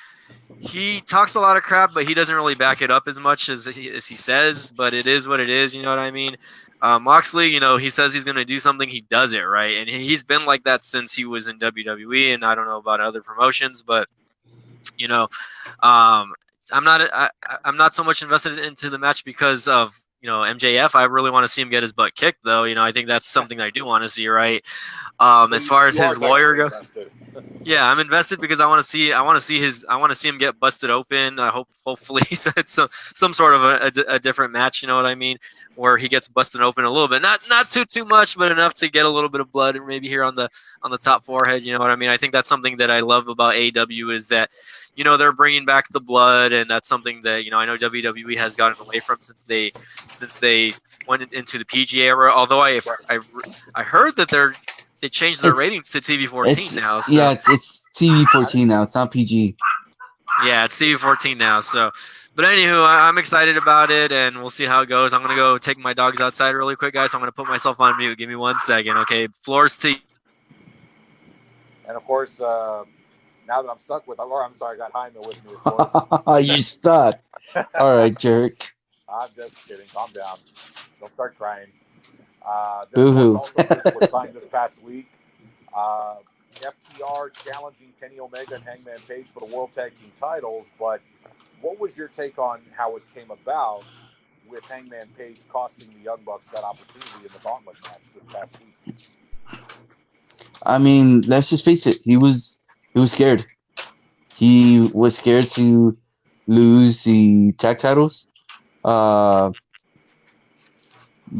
He talks a lot of crap, but he doesn't really back it up as much as he says. But it is what it is. You know what I mean? Moxley, you know, he says he's going to do something, he does it, right? And he's been like that since he was in WWE, and I don't know about other promotions, but, you know, I'm not so much invested into the match because of, MJF, I really want to see him get his butt kicked, though. I think that's something I do want to see, right? As far as his lawyer goes, yeah, I'm invested because I want to see him get busted open. I hopefully it's some sort of a different match. You know what I mean? Where he gets busted open a little bit, not too much, but enough to get a little bit of blood, maybe here on the top forehead. You know what I mean? I think that's something that I love about AEW is that they're bringing back the blood, and that's something that I know WWE has gotten away from since they went into the PG era. Although I heard that they changed their ratings to TV-14 now. So. Yeah, it's TV-14 now. It's not PG. Yeah, it's TV-14 now. So, but anywho, I'm excited about it, and we'll see how it goes. I'm gonna go take my dogs outside really quick, guys. So I'm gonna put myself on mute. Give me 1 second, okay? Floor's to. And of course, now that I'm stuck with, I'm sorry, I got Jaime with me. Of course. You stuck. All right, jerk. I'm just kidding. Calm down. Don't start crying. Boo-hoo. Also was signed this past week. FTR challenging Kenny Omega and Hangman Page for the World Tag Team titles. But what was your take on how it came about with Hangman Page costing the Young Bucks that opportunity in the Gauntlet match this past week? I mean, let's just face it. He was scared. He was scared to lose the tag titles.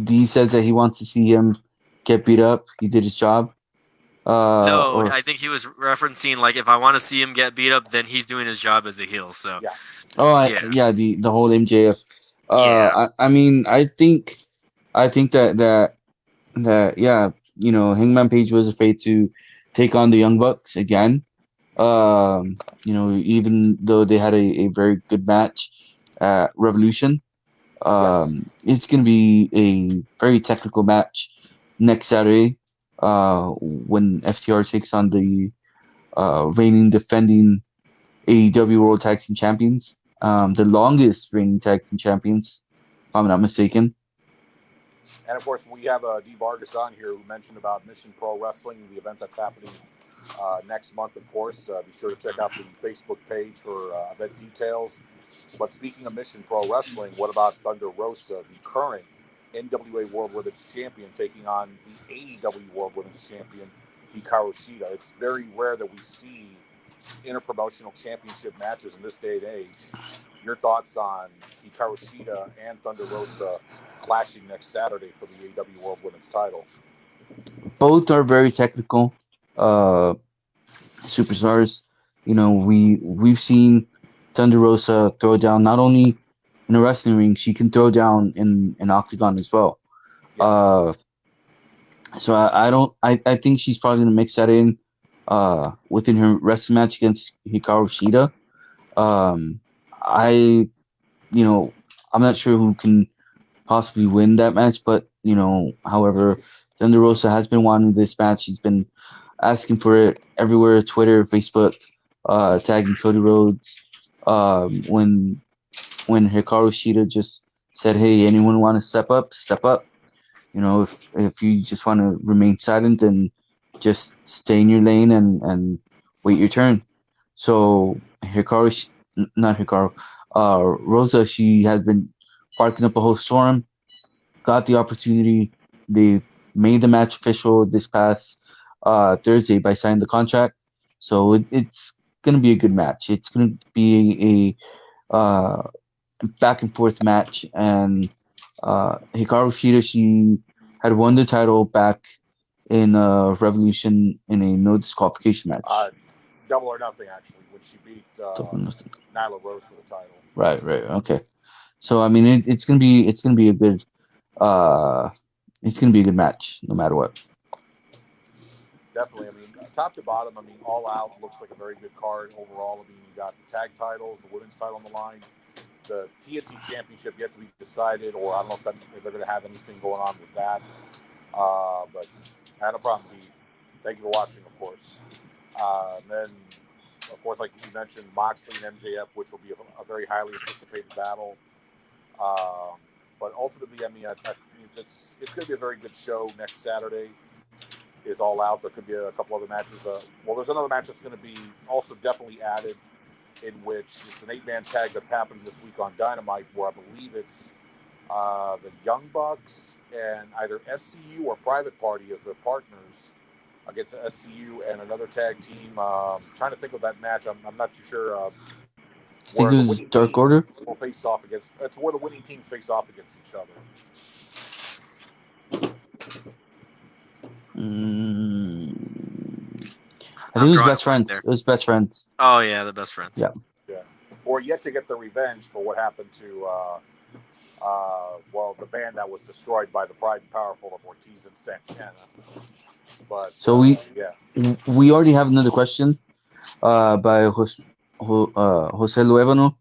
He says that he wants to see him get beat up. He did his job. I think he was referencing like if I want to see him get beat up, then he's doing his job as a heel. So yeah. The whole MJF. I mean, I think that Hangman Page was afraid to take on the Young Bucks again. Even though they had a very good match at Revolution. It's going to be a very technical match next Saturday when FTR takes on the reigning defending AEW World Tag Team Champions, the longest reigning tag team champions, if I'm not mistaken. And of course, we have D. Vargas on here who mentioned about Mission Pro Wrestling, the event that's happening next month, of course. Be sure to check out the Facebook page for event details. But speaking of Mission Pro Wrestling, what about Thunder Rosa, the current NWA World Women's Champion, taking on the AEW World Women's Champion, Hikaru Shida? It's very rare that we see interpromotional championship matches in this day and age. Your thoughts on Hikaru Shida and Thunder Rosa clashing next Saturday for the AEW World Women's title? Both are very technical superstars. We've seen Thunder Rosa throw down not only in a wrestling ring, she can throw down in an octagon as well. Yeah. So I think she's probably gonna mix that in within her wrestling match against Hikaru Shida. I'm not sure who can possibly win that match, but however, Thunder Rosa has been wanting this match. She's been asking for it everywhere: Twitter, Facebook, tagging Cody Rhodes. When Hikaru Shida just said, "Hey, anyone want to step up? Step up." If you just want to remain silent, then just stay in your lane and wait your turn. So Rosa, she has been barking up a whole storm. Got the opportunity. They made the match official this past Thursday by signing the contract. So it's going to be a good match. It's going to be a back and forth match. And Hikaru Shida, she had won the title back in Revolution in a no disqualification match. Double or nothing, actually, when she beat Nyla Rose for the title. Right. Okay. So I mean, it's gonna be a good match no matter what. Definitely. I mean, top to bottom, All Out looks like a very good card overall. You got the tag titles, the women's title on the line, the TNT Championship yet to be decided, or I don't know if they're going to have anything going on with that. But I had no problem. Thank you for watching, of course. And then, of course, like you mentioned, Moxley and MJF, which will be a very highly anticipated battle. But ultimately, it's going to be a very good show next Saturday. Is All Out. There could be a couple other matches. There's another match that's going to be also definitely added, in which it's an 8-man tag that's happening this week on Dynamite, where I believe it's the Young Bucks and either SCU or Private Party as their partners against SCU and another tag team. Trying to think of that match. I'm not too sure. I think Where it the was winning Dark teams Order. will face off against. It's where the winning teams face off against each other. I think it was Best Friends. It was Best Friends. Oh yeah, the Best Friends. Yeah. Or yet to get the revenge for what happened to the band that was destroyed by the Pride and Powerful of Ortiz and Santana. But so we already have another question by Jose Luevano.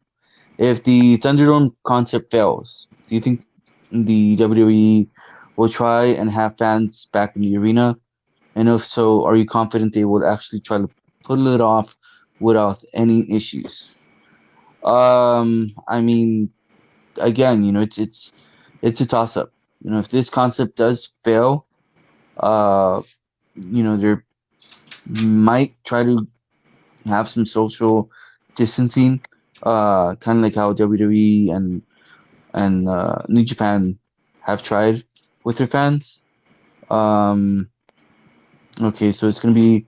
If the Thunderdome concept fails, do you think the WWE will try and have fans back in the arena? And if so, are you confident they will actually try to pull it off without any issues? I mean, again, it's a toss up. If this concept does fail, they might try to have some social distancing, kind of like how WWE and New Japan have tried with their fans. Okay, so it's gonna be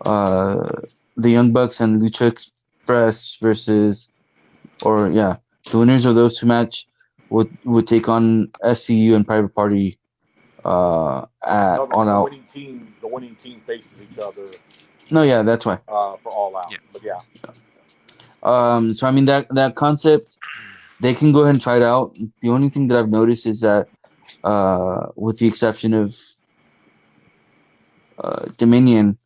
the Young Bucks and Lucha Express versus, the winners of those two match would take on SCU and Private Party at All Out. The winning team faces each other. No, yeah, that's why. For All Out, but yeah. So I mean that concept, they can go ahead and try it out. The only thing that I've noticed is that, with the exception of Dominion,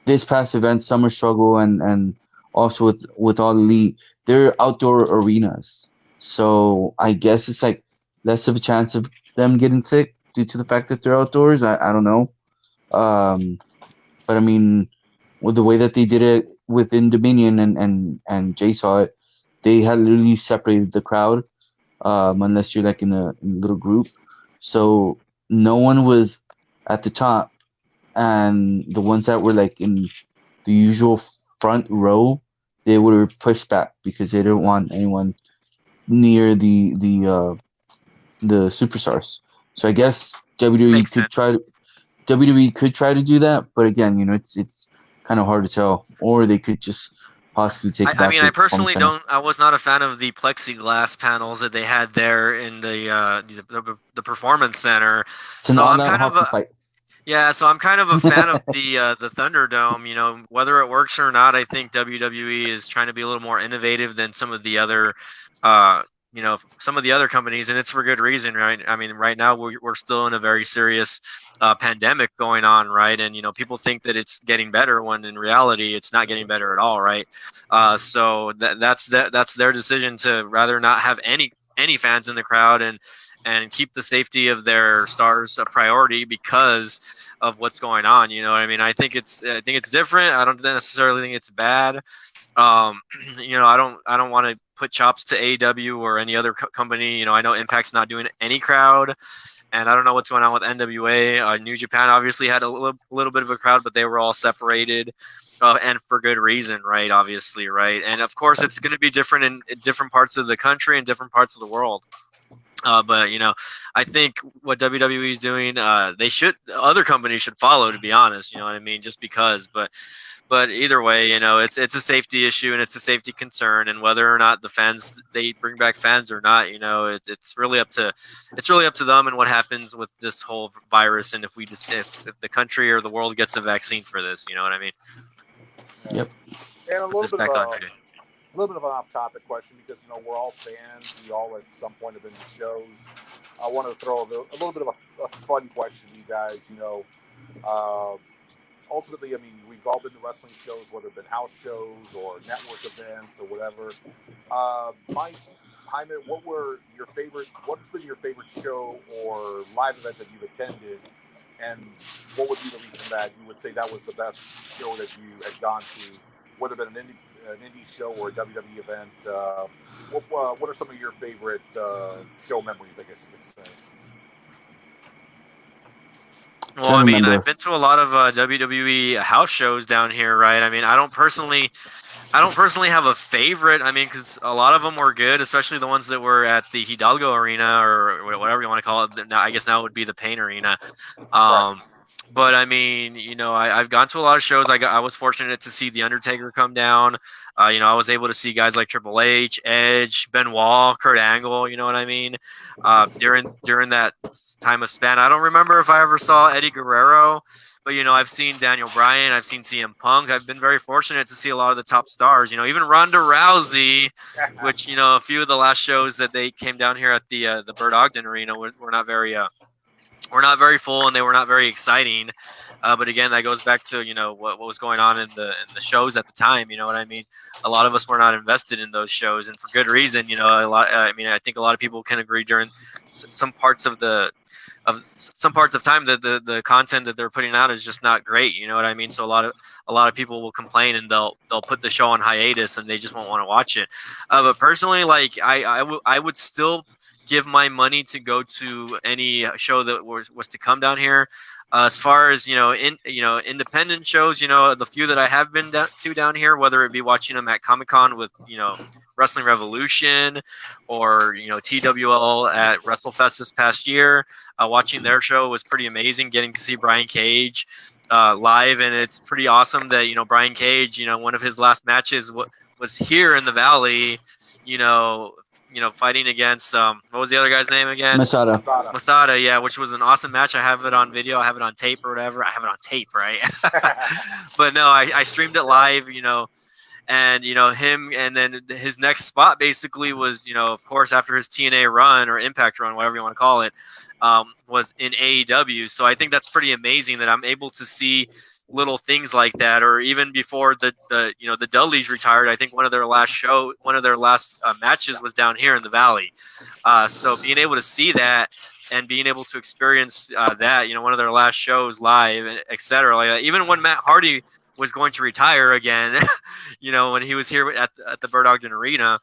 this past event, Summer Struggle, and also with All Elite, they're outdoor arenas. So I guess it's like less of a chance of them getting sick due to the fact that they're outdoors. I don't know. But I mean, with the way that they did it within Dominion and Jay saw it, they had literally separated the crowd, unless you're like in a little group. So no one was at the top, and the ones that were like in the usual front row, they were pushed back because they didn't want anyone near the superstars. So I guess WWE could try to do that, but again, it's kind of hard to tell. Or they could just possibly take it back. I mean, I personally don't. I was not a fan of the plexiglass panels that they had there in the performance center. So I'm kind of so I'm kind of a fan of the Thunderdome. Whether it works or not, I think WWE is trying to be a little more innovative than some of the other companies, and it's for good reason, right? I mean, right now we're still in a very serious pandemic going on, right? And people think that it's getting better when in reality it's not getting better at all, right? So that's their decision to rather not have any fans in the crowd and keep the safety of their stars a priority because of what's going on. You know what I mean? I think it's different. I don't necessarily think it's bad. I don't want to put chops to AEW or any other company. I know Impact's not doing any crowd, and I don't know what's going on with NWA. New Japan obviously had a little bit of a crowd, but they were all separated, and for good reason, right? Obviously, right? And of course, it's going to be different in different parts of the country and different parts of the world. But I think what WWE is doing, other companies should follow. To be honest, you know what I mean? Just because, but either way, it's a safety issue and it's a safety concern, and whether or not they bring back fans or not, it's really up to them and what happens with this whole virus, and if the country or the world gets a vaccine for this, you know what I mean? Yep. And a little bit of an off-topic question, because we're all fans. We all at some point have been to shows. I want to throw a little bit of a fun question to you guys. Ultimately, I mean, we've all been to wrestling shows, whether it's been house shows or network events or whatever. Mike, Jaime, what's been your favorite show or live event that you've attended, and what would be the reason that you would say that was the best show that you had gone to, whether it been an indie show or a WWE event? What are some of your favorite show memories, I guess you could say? Well, I mean, I've been to a lot of WWE house shows down here, right? I mean, I don't personally I don't personally have a favorite. I mean, because a lot of them were good, especially the ones that were at the Hidalgo Arena or whatever you want to call it. Now, I guess now it would be the Pain Arena. But I mean, I've gone to a lot of shows. I was fortunate to see The Undertaker come down. I was able to see guys like Triple H, Edge, Benoit, Kurt Angle. You know what I mean? During that time of span, I don't remember if I ever saw Eddie Guerrero. But, I've seen Daniel Bryan. I've seen CM Punk. I've been very fortunate to see a lot of the top stars. Even Ronda Rousey, which, a few of the last shows that they came down here at the Burt Ogden Arena were not very full, and they were not very exciting. But again, that goes back to, what was going on in the shows at the time. You know what I mean? A lot of us were not invested in those shows, and for good reason. I think a lot of people can agree during some parts of time that the content that they're putting out is just not great. You know what I mean? So a lot of people will complain, and they'll put the show on hiatus, and they just won't want to watch it. But personally, like I would still give my money to go to any show that was to come down here. As far as independent shows, the few that I have been down here, whether it be watching them at Comic-Con with Wrestling Revolution, or TWL at WrestleFest this past year, watching their show was pretty amazing. Getting to see Brian Cage live, and it's pretty awesome that Brian Cage, one of his last matches was here in the Valley, fighting against what was the other guy's name again? Masada, yeah, which was an awesome match. I have it on video. I have it on tape or whatever. I have it on tape, right? But no, I streamed it live, and him, and then his next spot basically was, of course, after his TNA run or Impact run, whatever you want to call it, was in AEW. So I think that's pretty amazing that I'm able to see little things like that. Or even before the Dudleys retired, I think one of their last matches was down here in the Valley. So being able to see that and being able to experience that, one of their last shows live, etc. Like that. Even when Matt Hardy was going to retire again, when he was here at the Burt Ogden Arena,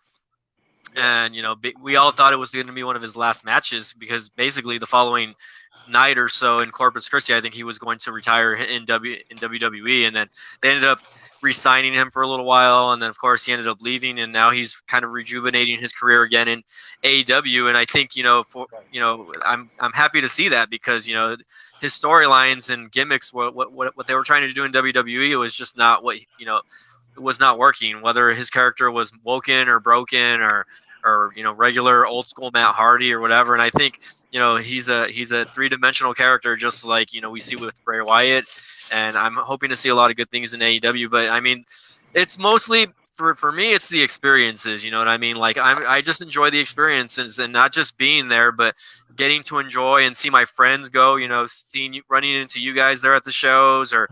and we all thought it was going to be one of his last matches, because basically the following night or so in Corpus Christi, I think he was going to retire in WWE, and then they ended up re-signing him for a little while, and then of course he ended up leaving, and now he's kind of rejuvenating his career again in AEW. And I think I'm happy to see that, because his storylines and gimmicks, what they were trying to do in WWE was just not what it was not working. Whether his character was woken or broken, or regular old school Matt Hardy or whatever. And I think he's a three-dimensional character, just like we see with Bray Wyatt. And I'm hoping to see a lot of good things in AEW. But I mean, it's mostly for me, it's the experiences. You know what I mean? Like I just enjoy the experiences, and not just being there, but getting to enjoy and see my friends go. Seeing you, running into you guys there at the shows, or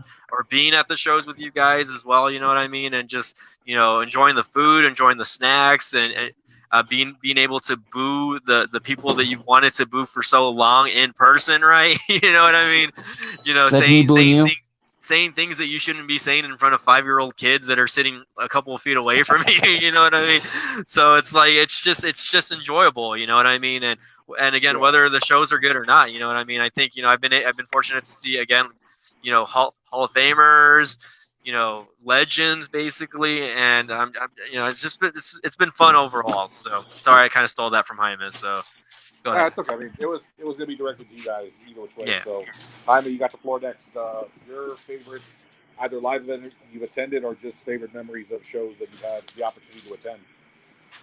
being at the shows with you guys as well. You know what I mean? And just enjoying the food, enjoying the snacks, and being able to boo the people that you've wanted to boo for so long in person, right? You know what I mean? Saying things that you shouldn't be saying in front of 5-year-old kids that are sitting a couple of feet away from you. You know what I mean? So it's like it's just enjoyable. You know what I mean? And again, whether the shows are good or not, you know what I mean? I think I've been fortunate to see again, Hall of Famers, legends basically, and I'm it's been fun overall. So sorry, I kind of stole that from Jaime. So go ahead. Yeah, it's okay. I mean, it was going to be directed to you guys either which way. Yeah. So Jaime, you got the floor next. Your favorite either live event you've attended, or just favorite memories of shows that you've had the opportunity to attend.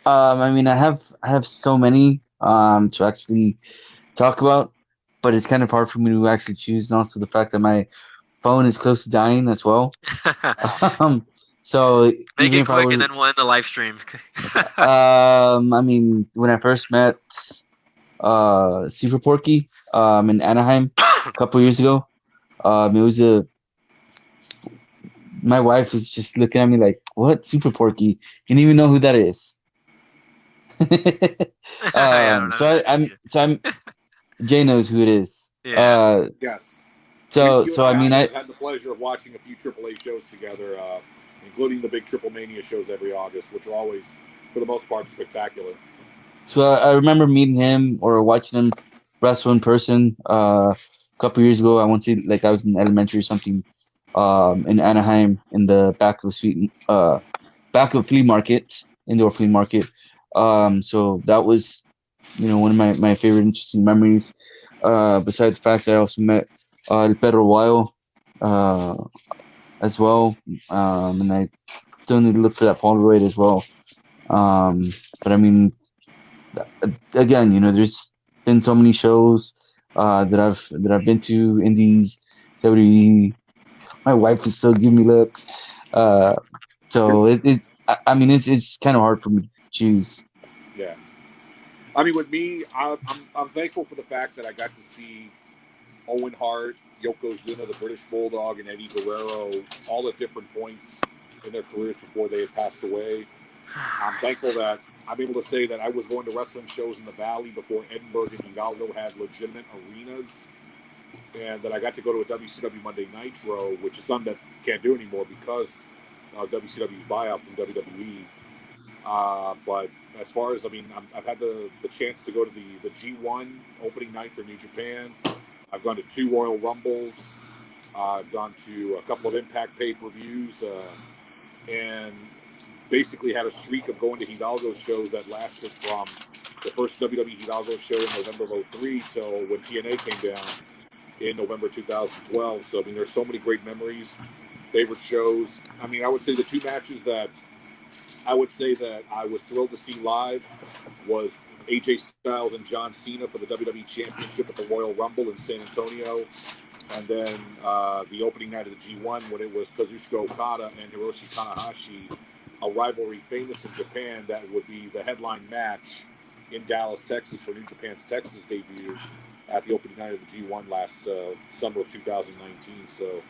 I mean, I have so many to actually talk about, but it's kind of hard for me to actually choose, and also the fact that my phone is close to dying as well. So make it quick, and then we'll end the live stream. I mean, when I first met Super Porky in Anaheim a couple years ago, it was my wife was just looking at me like, "What, Super Porky? You didn't even know who that is." I'm Jay knows who it is. Yeah. Yes. So I mean, I had the pleasure of watching a few AAA shows together, including the big Triple Mania shows every August, which are always, for the most part, spectacular. So I remember meeting him or watching him wrestle in person a couple years ago. I want to say, like, I was in elementary or something, in Anaheim, in the back back of flea market, indoor flea market. So that was, one of my favorite interesting memories. Besides the fact that I also met El Perro Guayo as well, and I still need to look for that Polaroid as well. But I mean, again, there's been so many shows that I've been to, indies, WWE. My wife is still giving me looks. So I mean, it's kind of hard for me to choose. Yeah. I mean, with me, I'm thankful for the fact that I got to see Owen Hart, Yokozuna, the British Bulldog, and Eddie Guerrero all at different points in their careers before they had passed away. I'm thankful that I'm able to say that I was going to wrestling shows in the Valley before Edinburgh and Hidalgo had legitimate arenas, and that I got to go to a WCW Monday Nitro, which is something that can't do anymore because WCW's buyout from WWE. But as far as, I've had the chance to go to the G1 opening night for New Japan. I've gone to 2 Royal Rumbles. I've gone to a couple of Impact pay-per-views, and basically had a streak of going to Hidalgo shows that lasted from the first WWE Hidalgo show in November of 2003 till when TNA came down in November 2012. So, there's so many great memories, favorite shows. I would say the 2 matches that I would say that I was thrilled to see live was AJ Styles and John Cena for the WWE Championship at the Royal Rumble in San Antonio. And then the opening night of the G1 when it was Kazuchika Okada and Hiroshi Tanahashi, a rivalry famous in Japan that would be the headline match in Dallas, Texas for New Japan's Texas debut at the opening night of the G1 last summer of 2019. So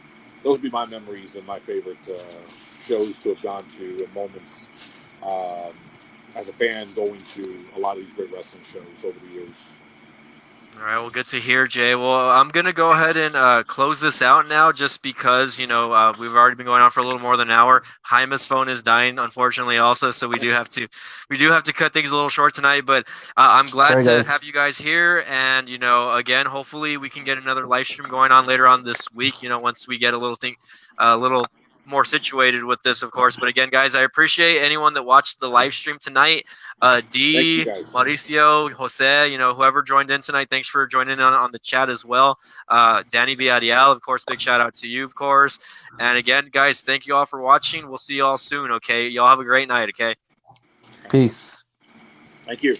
those would be my memories and my favorite shows to have gone to and moments as a fan going to a lot of these great wrestling shows over the years. All right, well, good to hear, Jay. Well, I'm going to go ahead and close this out now just because, we've already been going on for a little more than an hour. Jaime's phone is dying, unfortunately, also, so we do have to cut things a little short tonight, but I'm glad to have you guys here, and, again, hopefully we can get another live stream going on later on this week, once we get a little more situated with this, of course. But again, guys, I appreciate anyone that watched the live stream tonight. D, Mauricio, Jose, whoever joined in tonight, thanks for joining in on the chat as well. Danny Villarreal, of course, big shout out to you, of course. And again, guys, thank you all for watching. We'll see you all soon, okay? Y'all have a great night, okay? Peace. Thank you.